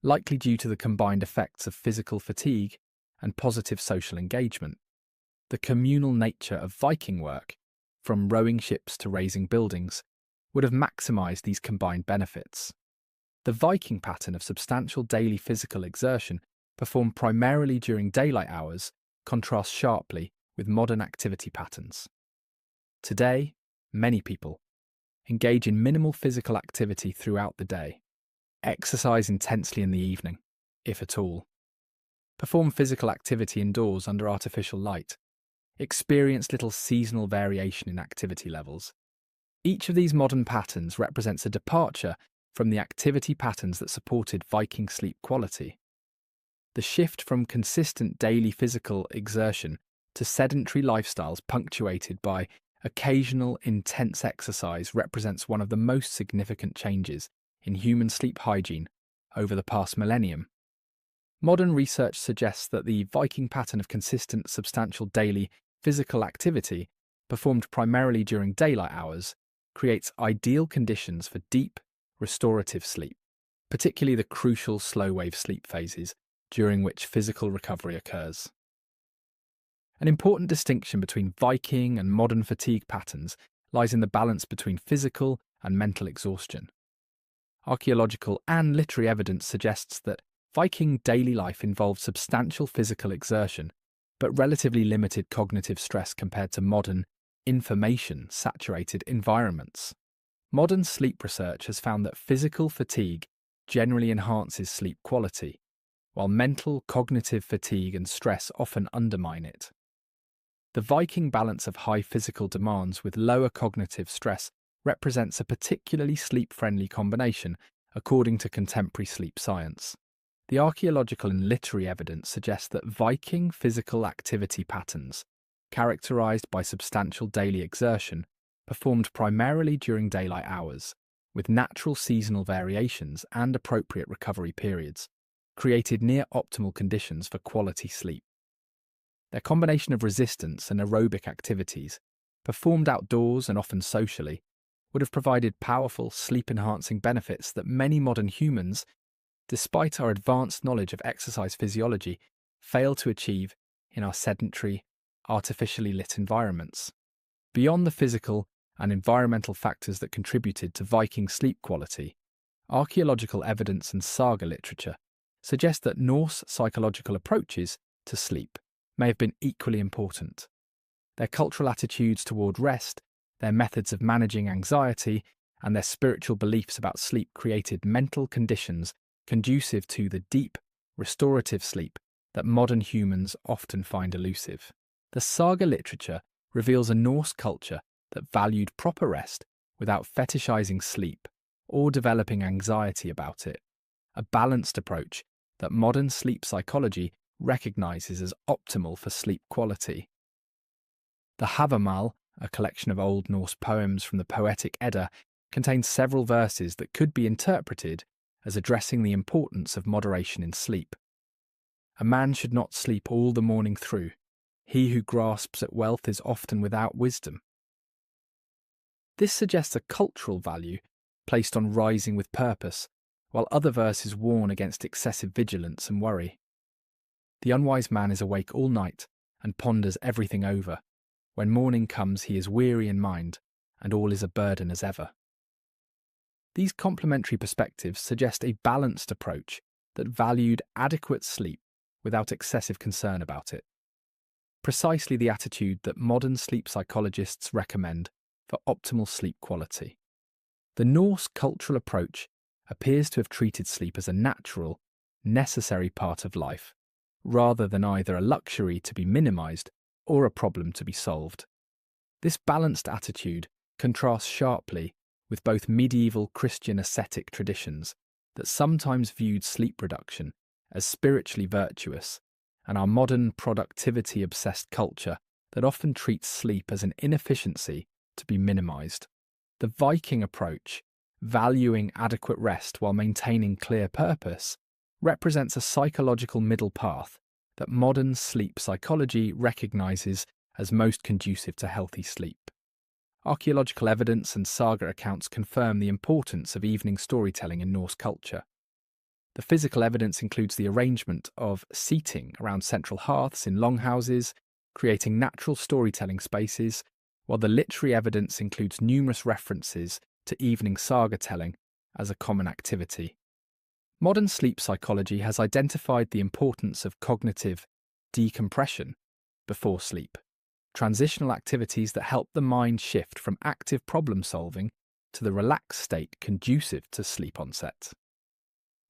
likely due to the combined effects of physical fatigue and positive social engagement. The communal nature of Viking work, from rowing ships to raising buildings, would have maximised these combined benefits. The Viking pattern of substantial daily physical exertion performed primarily during daylight hours contrasts sharply with modern activity patterns. Today, many people engage in minimal physical activity throughout the day, exercise intensely in the evening, if at all, perform physical activity indoors under artificial light, experience little seasonal variation in activity levels. Each of these modern patterns represents a departure from the activity patterns that supported Viking sleep quality. The shift from consistent daily physical exertion to sedentary lifestyles punctuated by occasional intense exercise represents one of the most significant changes in human sleep hygiene over the past millennium. Modern research suggests that the Viking pattern of consistent, substantial daily physical activity, performed primarily during daylight hours, creates ideal conditions for deep, restorative sleep, particularly the crucial slow-wave sleep phases during which physical recovery occurs. An important distinction between Viking and modern fatigue patterns lies in the balance between physical and mental exhaustion. Archaeological and literary evidence suggests that Viking daily life involved substantial physical exertion, but relatively limited cognitive stress compared to modern, information-saturated environments. Modern sleep research has found that physical fatigue generally enhances sleep quality, while mental, cognitive fatigue and stress often undermine it. The Viking balance of high physical demands with lower cognitive stress represents a particularly sleep-friendly combination, according to contemporary sleep science. The archaeological and literary evidence suggests that Viking physical activity patterns, characterized by substantial daily exertion, performed primarily during daylight hours, with natural seasonal variations and appropriate recovery periods, created near-optimal conditions for quality sleep. Their combination of resistance and aerobic activities, performed outdoors and often socially, would have provided powerful sleep-enhancing benefits that many modern humans, despite our advanced knowledge of exercise physiology, fail to achieve in our sedentary, artificially lit environments. Beyond the physical and environmental factors that contributed to Viking sleep quality, Archaeological evidence and saga literature suggest that Norse psychological approaches to sleep may have been equally important. Their cultural attitudes toward rest, their methods of managing anxiety, and their spiritual beliefs about sleep created mental conditions conducive to the deep, restorative sleep that modern humans often find elusive. The saga literature reveals a Norse culture that valued proper rest without fetishizing sleep or developing anxiety about it, a balanced approach that modern sleep psychology recognizes as optimal for sleep quality. The Havamal, a collection of Old Norse poems from the Poetic Edda, contains several verses that could be interpreted as addressing the importance of moderation in sleep. A man should not sleep all the morning through. He who grasps at wealth is often without wisdom. This suggests a cultural value placed on rising with purpose, while other verses warn against excessive vigilance and worry. The unwise man is awake all night and ponders everything over. When morning comes, he is weary in mind, and all is a burden as ever. These complementary perspectives suggest a balanced approach that valued adequate sleep without excessive concern about it. Precisely the attitude that modern sleep psychologists recommend for optimal sleep quality. The Norse cultural approach appears to have treated sleep as a natural, necessary part of life, rather than either a luxury to be minimized or a problem to be solved. This balanced attitude contrasts sharply with both medieval Christian ascetic traditions that sometimes viewed sleep reduction as spiritually virtuous, and our modern productivity-obsessed culture that often treats sleep as an inefficiency to be minimized. The Viking approach, valuing adequate rest while maintaining clear purpose, represents a psychological middle path that modern sleep psychology recognizes as most conducive to healthy sleep. Archaeological evidence and saga accounts confirm the importance of evening storytelling in Norse culture. The physical evidence includes the arrangement of seating around central hearths in longhouses, creating natural storytelling spaces, while the literary evidence includes numerous references to evening saga telling as a common activity. Modern sleep psychology has identified the importance of cognitive decompression before sleep, transitional activities that help the mind shift from active problem solving to the relaxed state conducive to sleep onset.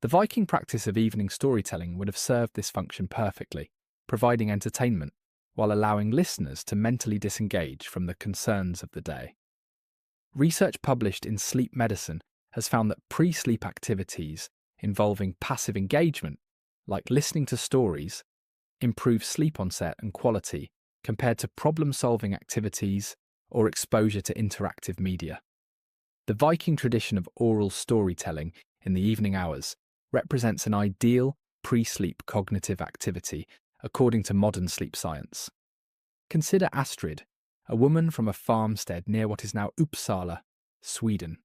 The Viking practice of evening storytelling would have served this function perfectly, providing entertainment while allowing listeners to mentally disengage from the concerns of the day. Research published in Sleep Medicine has found that pre-sleep activities involving passive engagement, like listening to stories, improve sleep onset and quality compared to problem-solving activities or exposure to interactive media. The Viking tradition of oral storytelling in the evening hours represents an ideal pre-sleep cognitive activity according to modern sleep science. Consider Astrid, a woman from a farmstead near what is now Uppsala, Sweden.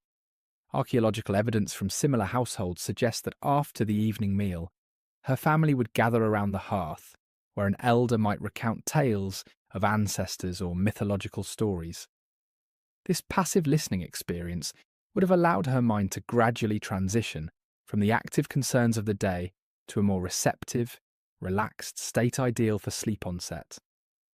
Archaeological evidence from similar households suggests that after the evening meal, her family would gather around the hearth, where an elder might recount tales of ancestors or mythological stories. This passive listening experience would have allowed her mind to gradually transition from the active concerns of the day to a more receptive, relaxed state ideal for sleep onset,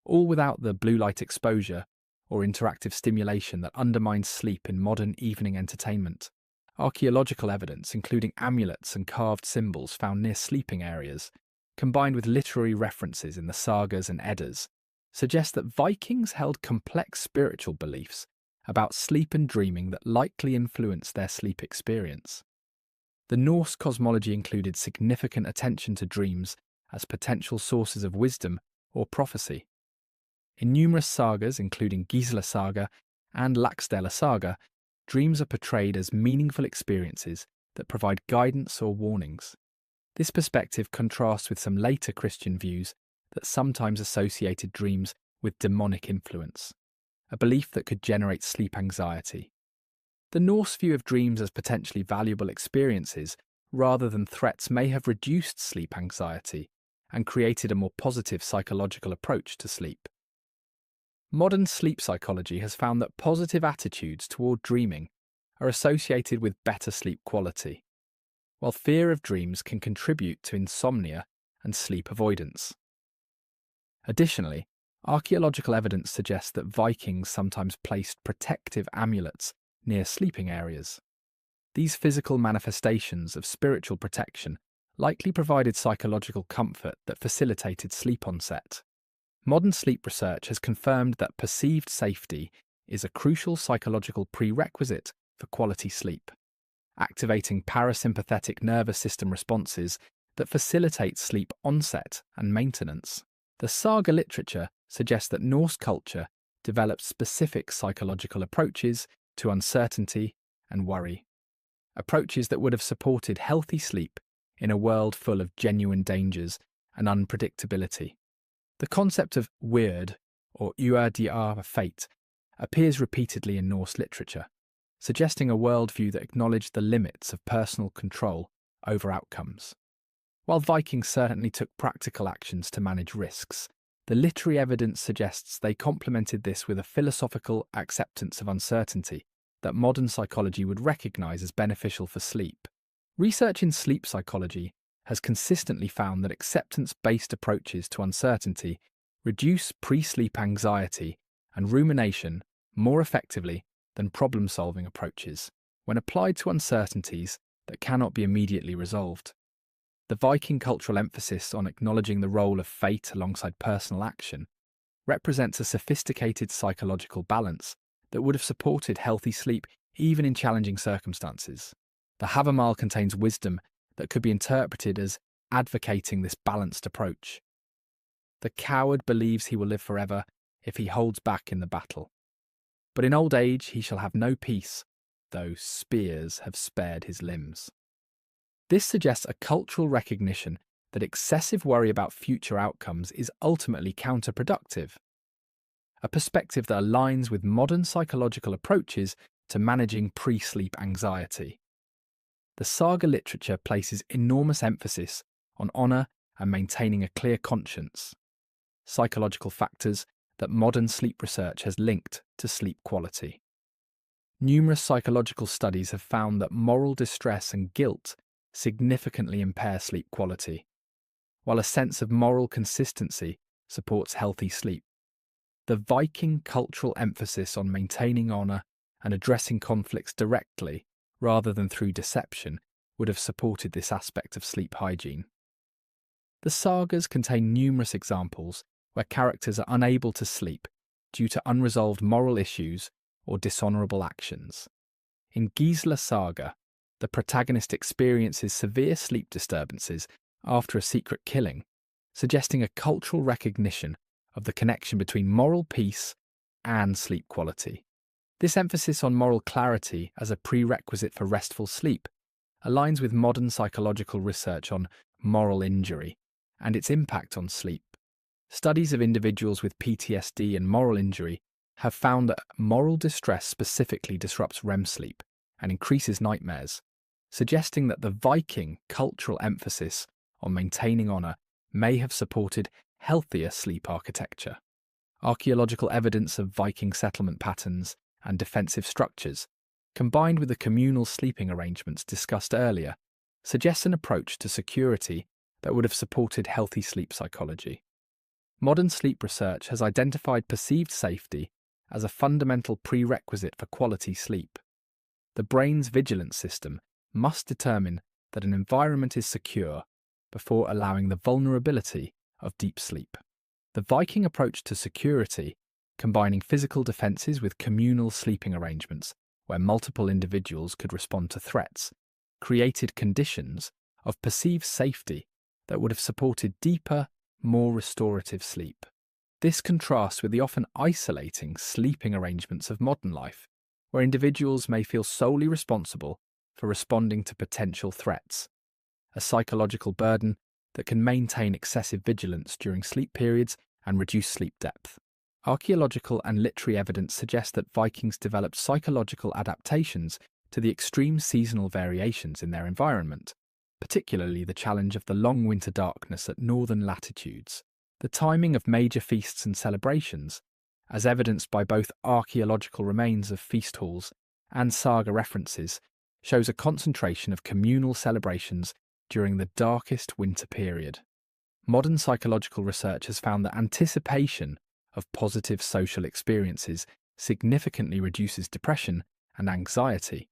all without the blue light exposure or interactive stimulation that undermines sleep in modern evening entertainment. Archaeological evidence, including amulets and carved symbols found near sleeping areas, combined with literary references in the sagas and Eddas, suggest that Vikings held complex spiritual beliefs about sleep and dreaming that likely influenced their sleep experience. The Norse cosmology included significant attention to dreams as potential sources of wisdom or prophecy. In numerous sagas, including Gisla Saga and Laxdæla Saga, dreams are portrayed as meaningful experiences that provide guidance or warnings. This perspective contrasts with some later Christian views that sometimes associated dreams with demonic influence, a belief that could generate sleep anxiety. The Norse view of dreams as potentially valuable experiences rather than threats may have reduced sleep anxiety and created a more positive psychological approach to sleep. Modern sleep psychology has found that positive attitudes toward dreaming are associated with better sleep quality. while fear of dreams can contribute to insomnia and sleep avoidance. Additionally, archaeological evidence suggests that Vikings sometimes placed protective amulets near sleeping areas. These physical manifestations of spiritual protection likely provided psychological comfort that facilitated sleep onset. Modern sleep research has confirmed that perceived safety is a crucial psychological prerequisite for quality sleep, activating parasympathetic nervous system responses that facilitate sleep onset and maintenance. The saga literature suggests that Norse culture developed specific psychological approaches to uncertainty and worry, approaches that would have supported healthy sleep in a world full of genuine dangers and unpredictability. The concept of weird, or uardiar fate, appears repeatedly in Norse literature, suggesting a worldview that acknowledged the limits of personal control over outcomes. While Vikings certainly took practical actions to manage risks, the literary evidence suggests they complemented this with a philosophical acceptance of uncertainty that modern psychology would recognize as beneficial for sleep. Research in sleep psychology has consistently found that acceptance-based approaches to uncertainty reduce pre-sleep anxiety and rumination more effectively than problem-solving approaches when applied to uncertainties that cannot be immediately resolved. The Viking cultural emphasis on acknowledging the role of fate alongside personal action represents a sophisticated psychological balance that would have supported healthy sleep even in challenging circumstances. The Havamal contains wisdom that could be interpreted as advocating this balanced approach. The coward believes he will live forever if he holds back in the battle. But in old age he shall have no peace, though spears have spared his limbs. This suggests a cultural recognition that excessive worry about future outcomes is ultimately counterproductive, a perspective that aligns with modern psychological approaches to managing pre-sleep anxiety. The saga literature places enormous emphasis on honour and maintaining a clear conscience, psychological factors that modern sleep research has linked to sleep quality. Numerous psychological studies have found that moral distress and guilt significantly impair sleep quality, while a sense of moral consistency supports healthy sleep. The Viking cultural emphasis on maintaining honour and addressing conflicts directly, rather than through deception, would have supported this aspect of sleep hygiene. The sagas contain numerous examples where characters are unable to sleep due to unresolved moral issues or dishonourable actions. In Gisla Saga, the protagonist experiences severe sleep disturbances after a secret killing, suggesting a cultural recognition of the connection between moral peace and sleep quality. This emphasis on moral clarity as a prerequisite for restful sleep aligns with modern psychological research on moral injury and its impact on sleep. Studies of individuals with PTSD and moral injury have found that moral distress specifically disrupts REM sleep and increases nightmares, suggesting that the Viking cultural emphasis on maintaining honour may have supported healthier sleep architecture. Archaeological evidence of Viking settlement patterns and defensive structures, combined with the communal sleeping arrangements discussed earlier, suggests an approach to security that would have supported healthy sleep psychology. Modern sleep research has identified perceived safety as a fundamental prerequisite for quality sleep. The brain's vigilance system must determine that an environment is secure before allowing the vulnerability of deep sleep. The Viking approach to security, combining physical defences with communal sleeping arrangements where multiple individuals could respond to threats, created conditions of perceived safety that would have supported deeper, more restorative sleep. This contrasts with the often isolating sleeping arrangements of modern life, where individuals may feel solely responsible for responding to potential threats, a psychological burden that can maintain excessive vigilance during sleep periods and reduce sleep depth. Archaeological and literary evidence suggests that Vikings developed psychological adaptations to the extreme seasonal variations in their environment, particularly the challenge of the long winter darkness at northern latitudes. The timing of major feasts and celebrations, as evidenced by both archaeological remains of feast halls and saga references, shows a concentration of communal celebrations during the darkest winter period. Modern psychological research has found that anticipation of positive social experiences significantly reduces depression and anxiety,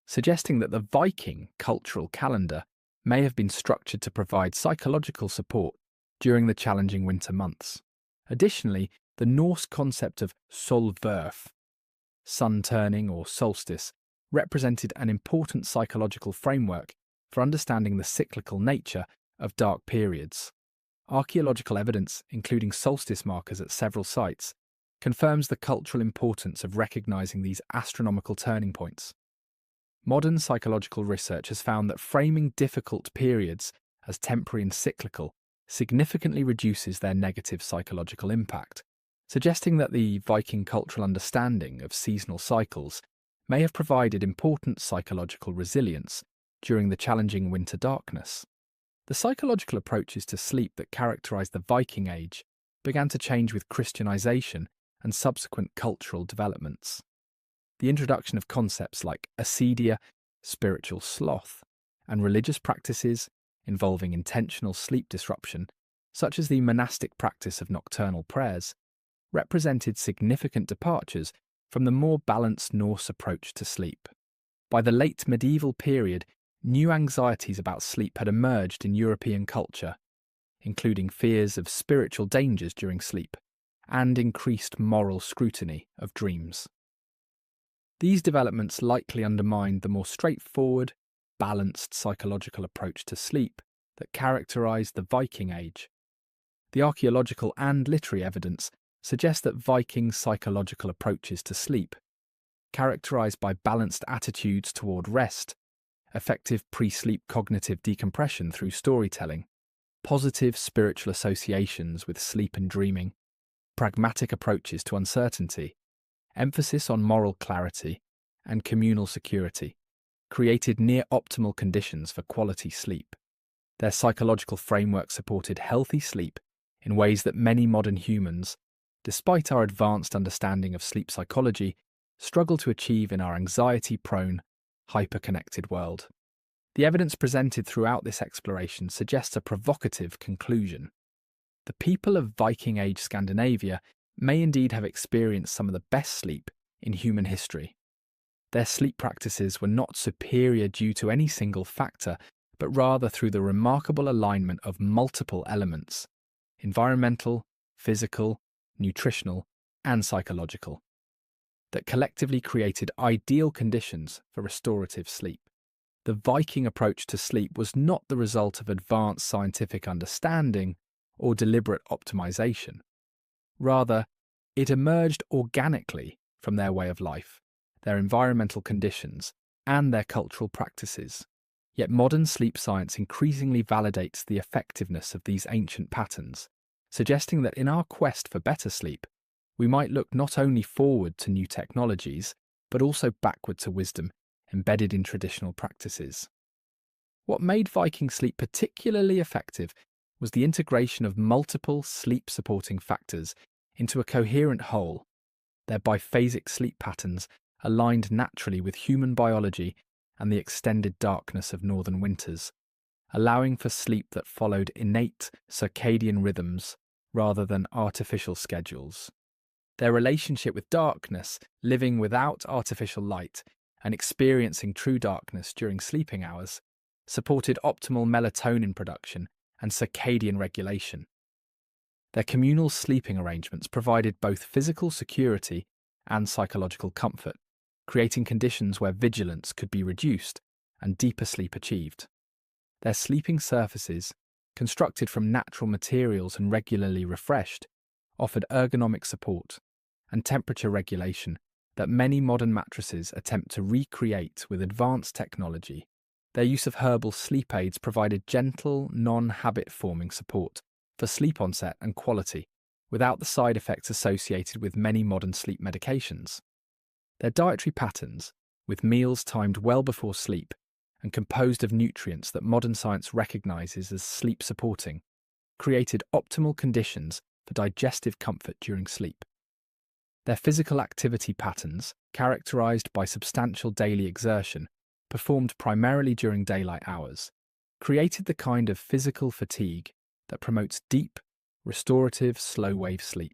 suggesting that the Viking cultural calendar may have been structured to provide psychological support during the challenging winter months. Additionally, the Norse concept of solverf, sun turning or solstice, represented an important psychological framework for understanding the cyclical nature of dark periods. Archaeological evidence, including solstice markers at several sites, confirms the cultural importance of recognizing these astronomical turning points. Modern psychological research has found that framing difficult periods as temporary and cyclical significantly reduces their negative psychological impact, suggesting that the Viking cultural understanding of seasonal cycles may have provided important psychological resilience during the challenging winter darkness. The psychological approaches to sleep that characterized the Viking Age began to change with Christianization and subsequent cultural developments. The introduction of concepts like acedia, spiritual sloth, and religious practices involving intentional sleep disruption, such as the monastic practice of nocturnal prayers, represented significant departures from the more balanced Norse approach to sleep. By the late medieval period, new anxieties about sleep had emerged in European culture, including fears of spiritual dangers during sleep and increased moral scrutiny of dreams. These developments likely undermined the more straightforward, balanced psychological approach to sleep that characterized the Viking Age. The archaeological and literary evidence suggests that Viking psychological approaches to sleep, characterized by balanced attitudes toward rest, effective pre-sleep cognitive decompression through storytelling, positive spiritual associations with sleep and dreaming, pragmatic approaches to uncertainty, emphasis on moral clarity, and communal security, created near-optimal conditions for quality sleep. Their psychological framework supported healthy sleep in ways that many modern humans, despite our advanced understanding of sleep psychology, struggle to achieve in our anxiety-prone, hyper-connected world. The evidence presented throughout this exploration suggests a provocative conclusion. The people of Viking Age Scandinavia may indeed have experienced some of the best sleep in human history. Their sleep practices were not superior due to any single factor, but rather through the remarkable alignment of multiple elements: environmental, physical, nutritional, and psychological, that collectively created ideal conditions for restorative sleep. The Viking approach to sleep was not the result of advanced scientific understanding or deliberate optimization. Rather, it emerged organically from their way of life, their environmental conditions, and their cultural practices. Yet modern sleep science increasingly validates the effectiveness of these ancient patterns, suggesting that in our quest for better sleep, we might look not only forward to new technologies, but also backward to wisdom embedded in traditional practices. What made Viking sleep particularly effective was the integration of multiple sleep-supporting factors into a coherent whole. Their biphasic sleep patterns aligned naturally with human biology and the extended darkness of northern winters, allowing for sleep that followed innate circadian rhythms rather than artificial schedules. Their relationship with darkness, living without artificial light and experiencing true darkness during sleeping hours, supported optimal melatonin production and circadian regulation. Their communal sleeping arrangements provided both physical security and psychological comfort, creating conditions where vigilance could be reduced and deeper sleep achieved. Their sleeping surfaces, constructed from natural materials and regularly refreshed, offered ergonomic support and temperature regulation that many modern mattresses attempt to recreate with advanced technology. Their use of herbal sleep aids provided gentle, non-habit-forming support for sleep onset and quality, without the side effects associated with many modern sleep medications. Their dietary patterns, with meals timed well before sleep and composed of nutrients that modern science recognizes as sleep-supporting, created optimal conditions for digestive comfort during sleep. Their physical activity patterns, characterized by substantial daily exertion, performed primarily during daylight hours, created the kind of physical fatigue that promotes deep, restorative, slow-wave sleep.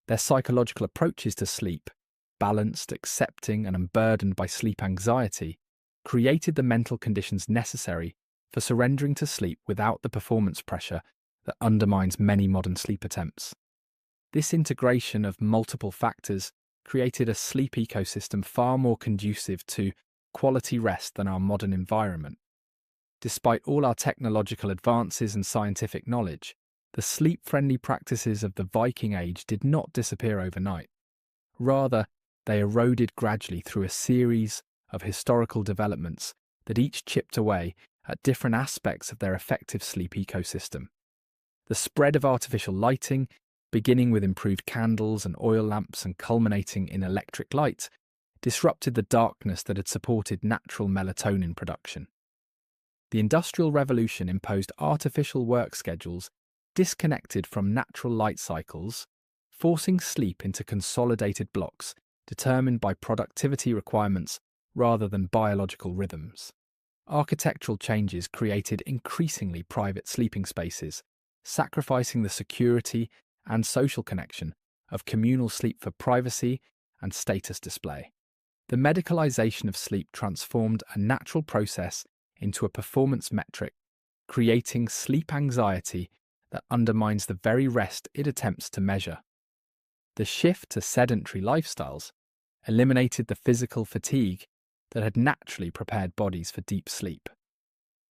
Their psychological approaches to sleep, balanced, accepting, and unburdened by sleep anxiety, created the mental conditions necessary for surrendering to sleep without the performance pressure that undermines many modern sleep attempts. This integration of multiple factors created a sleep ecosystem far more conducive to quality rest than our modern environment. Despite all our technological advances and scientific knowledge, the sleep-friendly practices of the Viking Age did not disappear overnight. Rather, they eroded gradually through a series of historical developments that each chipped away at different aspects of their effective sleep ecosystem. The spread of artificial lighting, beginning with improved candles and oil lamps and culminating in electric light, disrupted the darkness that had supported natural melatonin production. The Industrial Revolution imposed artificial work schedules disconnected from natural light cycles, forcing sleep into consolidated blocks determined by productivity requirements rather than biological rhythms. Architectural changes created increasingly private sleeping spaces, sacrificing the security and social connection of communal sleep for privacy and status display. The medicalization of sleep transformed a natural process into a performance metric, creating sleep anxiety that undermines the very rest it attempts to measure. The shift to sedentary lifestyles eliminated the physical fatigue that had naturally prepared bodies for deep sleep.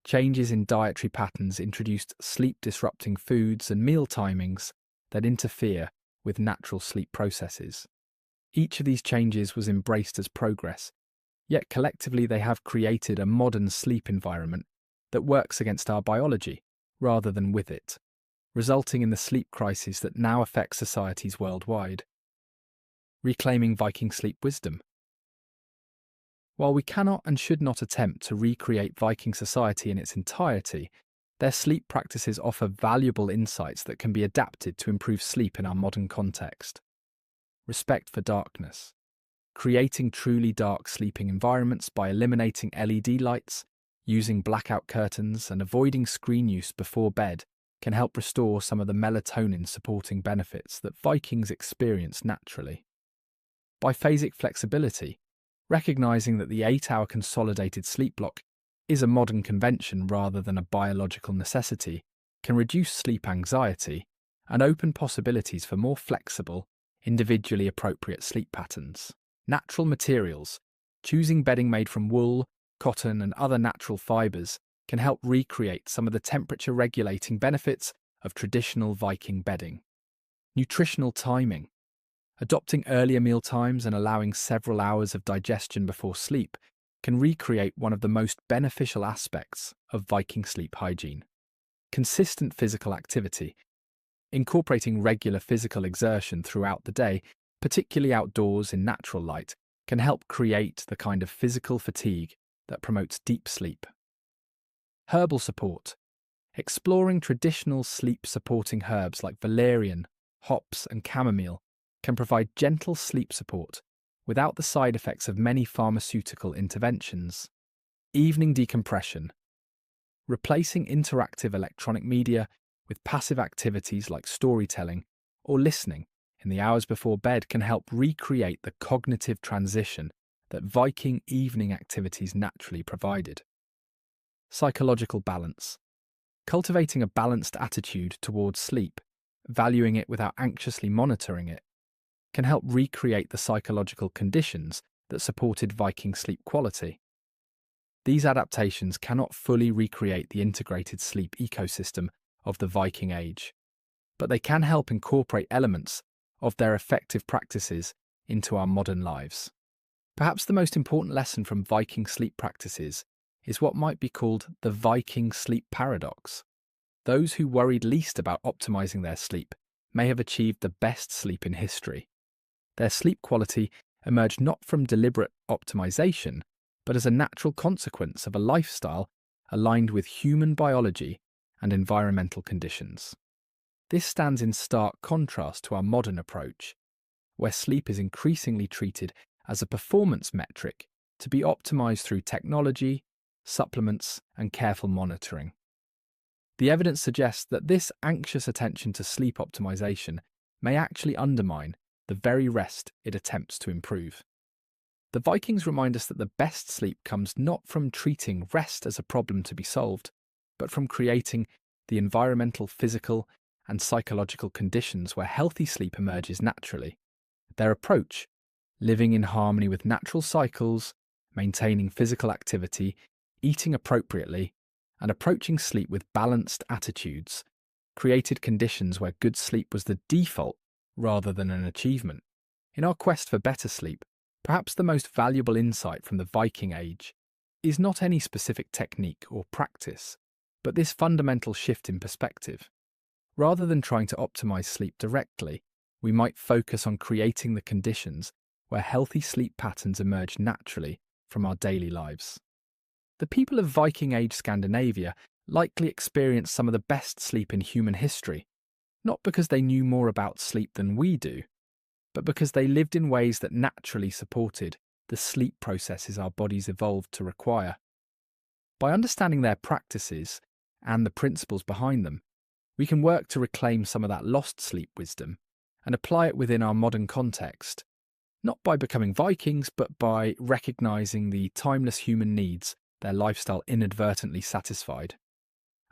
Changes in dietary patterns introduced sleep-disrupting foods and meal timings that interfere with natural sleep processes. Each of these changes was embraced as progress, yet collectively they have created a modern sleep environment that works against our biology rather than with it, resulting in the sleep crisis that now affects societies worldwide. Reclaiming Viking sleep wisdom. While we cannot and should not attempt to recreate Viking society in its entirety, their sleep practices offer valuable insights that can be adapted to improve sleep in our modern context. Respect for darkness. Creating truly dark sleeping environments by eliminating LED lights, using blackout curtains, and avoiding screen use before bed can help restore some of the melatonin-supporting benefits that Vikings experience naturally. Biphasic flexibility. Recognizing that the 8-hour consolidated sleep block is a modern convention rather than a biological necessity can reduce sleep anxiety and open possibilities for more flexible, individually appropriate sleep patterns. Natural materials. Choosing bedding made from wool, cotton, and other natural fibers can help recreate some of the temperature-regulating benefits of traditional Viking bedding. Nutritional timing. Adopting earlier meal times and allowing several hours of digestion before sleep can recreate one of the most beneficial aspects of Viking sleep hygiene. Consistent physical activity. Incorporating regular physical exertion throughout the day, particularly outdoors in natural light, can help create the kind of physical fatigue that promotes deep sleep. Herbal support. Exploring traditional sleep-supporting herbs like valerian, hops, and chamomile can provide gentle sleep support without the side effects of many pharmaceutical interventions. Evening decompression. Replacing interactive electronic media with passive activities like storytelling or listening in the hours before bed can help recreate the cognitive transition that Viking evening activities naturally provided. Psychological balance. Cultivating a balanced attitude towards sleep, valuing it without anxiously monitoring it, can help recreate the psychological conditions that supported Viking sleep quality. These adaptations cannot fully recreate the integrated sleep ecosystem of the Viking Age, but they can help incorporate elements of their effective practices into our modern lives. Perhaps the most important lesson from Viking sleep practices is what might be called the Viking sleep paradox. Those who worried least about optimizing their sleep may have achieved the best sleep in history. Their sleep quality emerged not from deliberate optimization, but as a natural consequence of a lifestyle aligned with human biology and environmental conditions. This stands in stark contrast to our modern approach, where sleep is increasingly treated as a performance metric to be optimized through technology, supplements, and careful monitoring. The evidence suggests that this anxious attention to sleep optimization may actually undermine the very rest it attempts to improve. The Vikings remind us that the best sleep comes not from treating rest as a problem to be solved, but from creating the environmental, physical, and psychological conditions where healthy sleep emerges naturally. Their approach, living in harmony with natural cycles, maintaining physical activity, eating appropriately, and approaching sleep with balanced attitudes, created conditions where good sleep was the default rather than an achievement. In our quest for better sleep, perhaps the most valuable insight from the Viking Age is not any specific technique or practice, but this fundamental shift in perspective. Rather than trying to optimize sleep directly, we might focus on creating the conditions where healthy sleep patterns emerge naturally from our daily lives. The people of Viking Age Scandinavia likely experienced some of the best sleep in human history, not because they knew more about sleep than we do, but because they lived in ways that naturally supported the sleep processes our bodies evolved to require. By understanding their practices and the principles behind them, we can work to reclaim some of that lost sleep wisdom and apply it within our modern context, not by becoming Vikings, but by recognizing the timeless human needs their lifestyle inadvertently satisfied.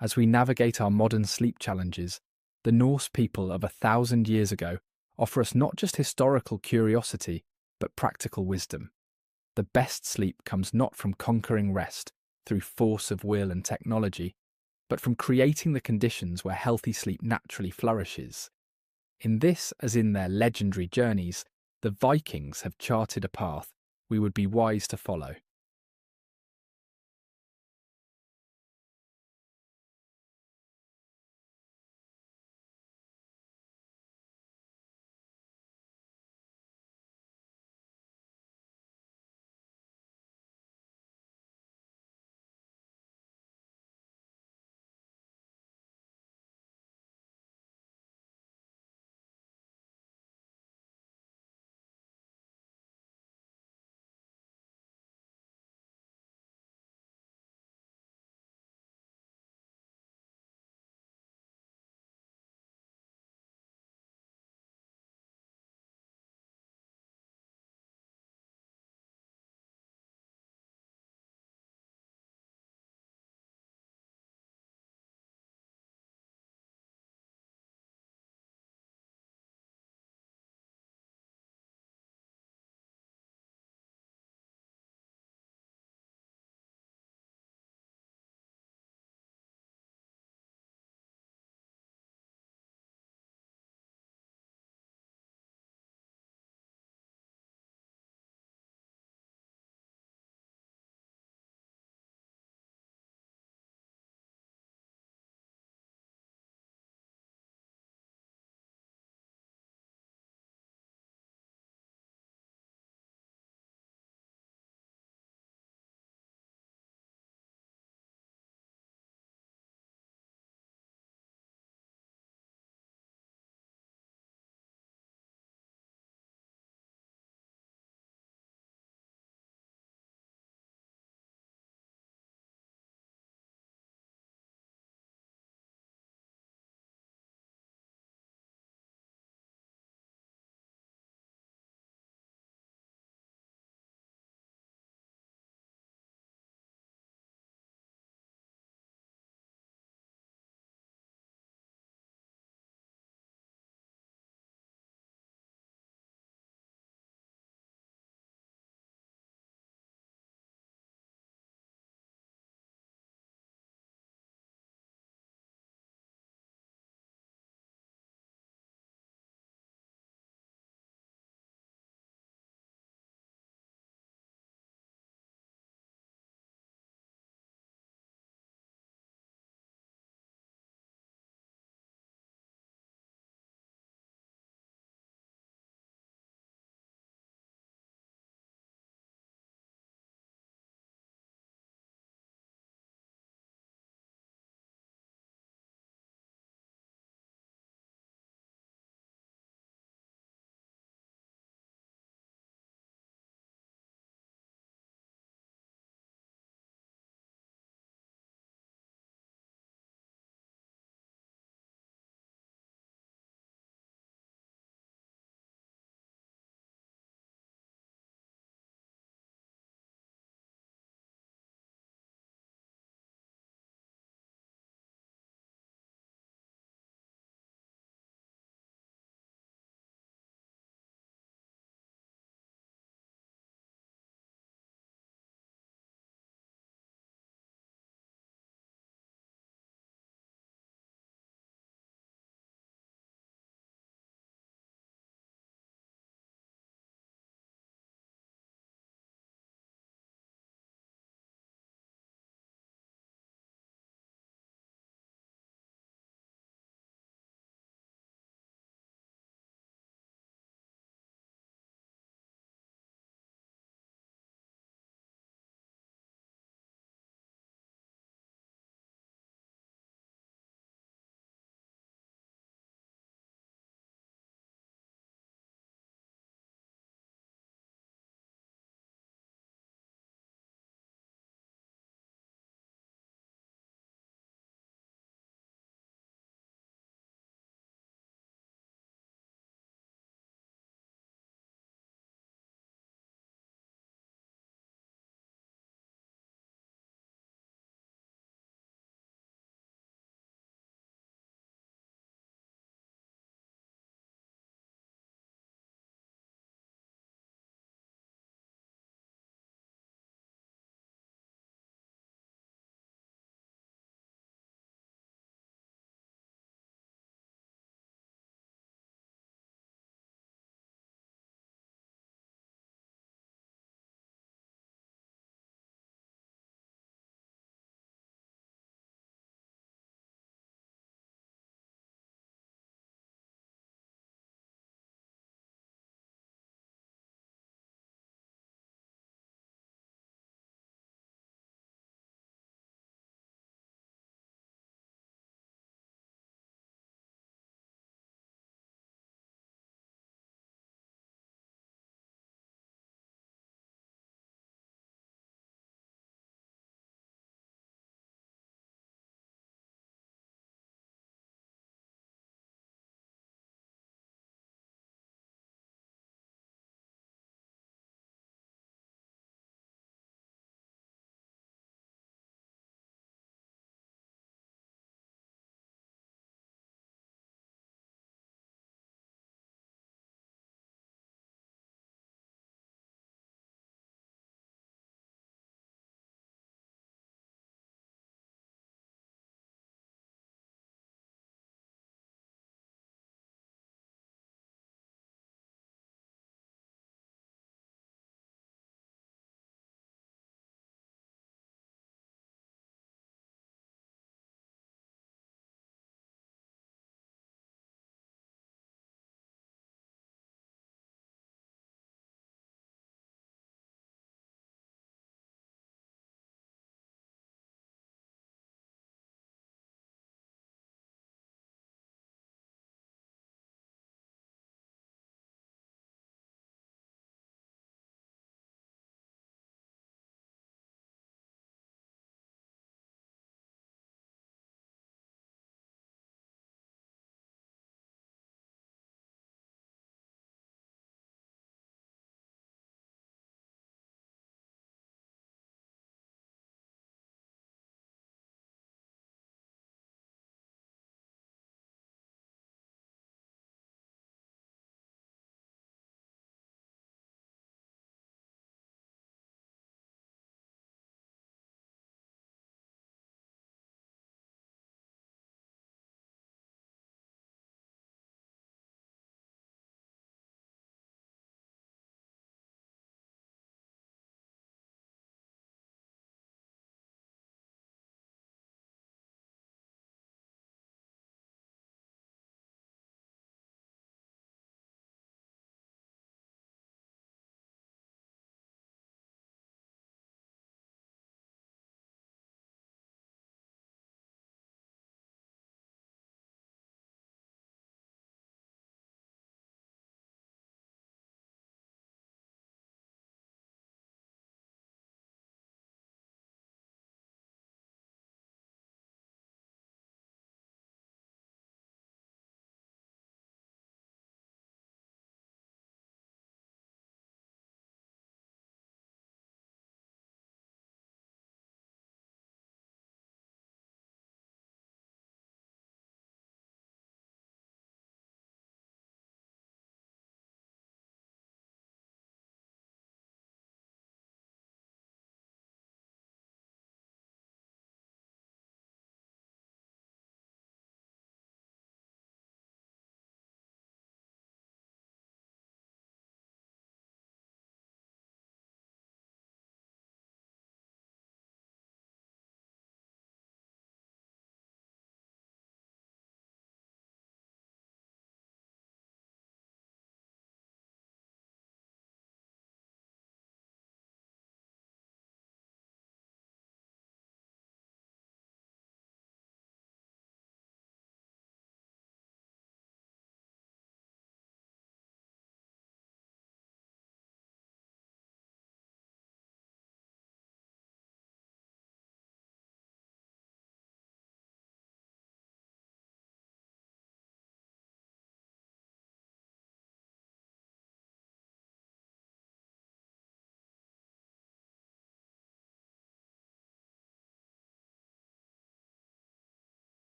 As we navigate our modern sleep challenges, the Norse people of 1,000 years ago offer us not just historical curiosity, but practical wisdom. The best sleep comes not from conquering rest through force of will and technology, but from creating the conditions where healthy sleep naturally flourishes. In this, as in their legendary journeys, the Vikings have charted a path we would be wise to follow.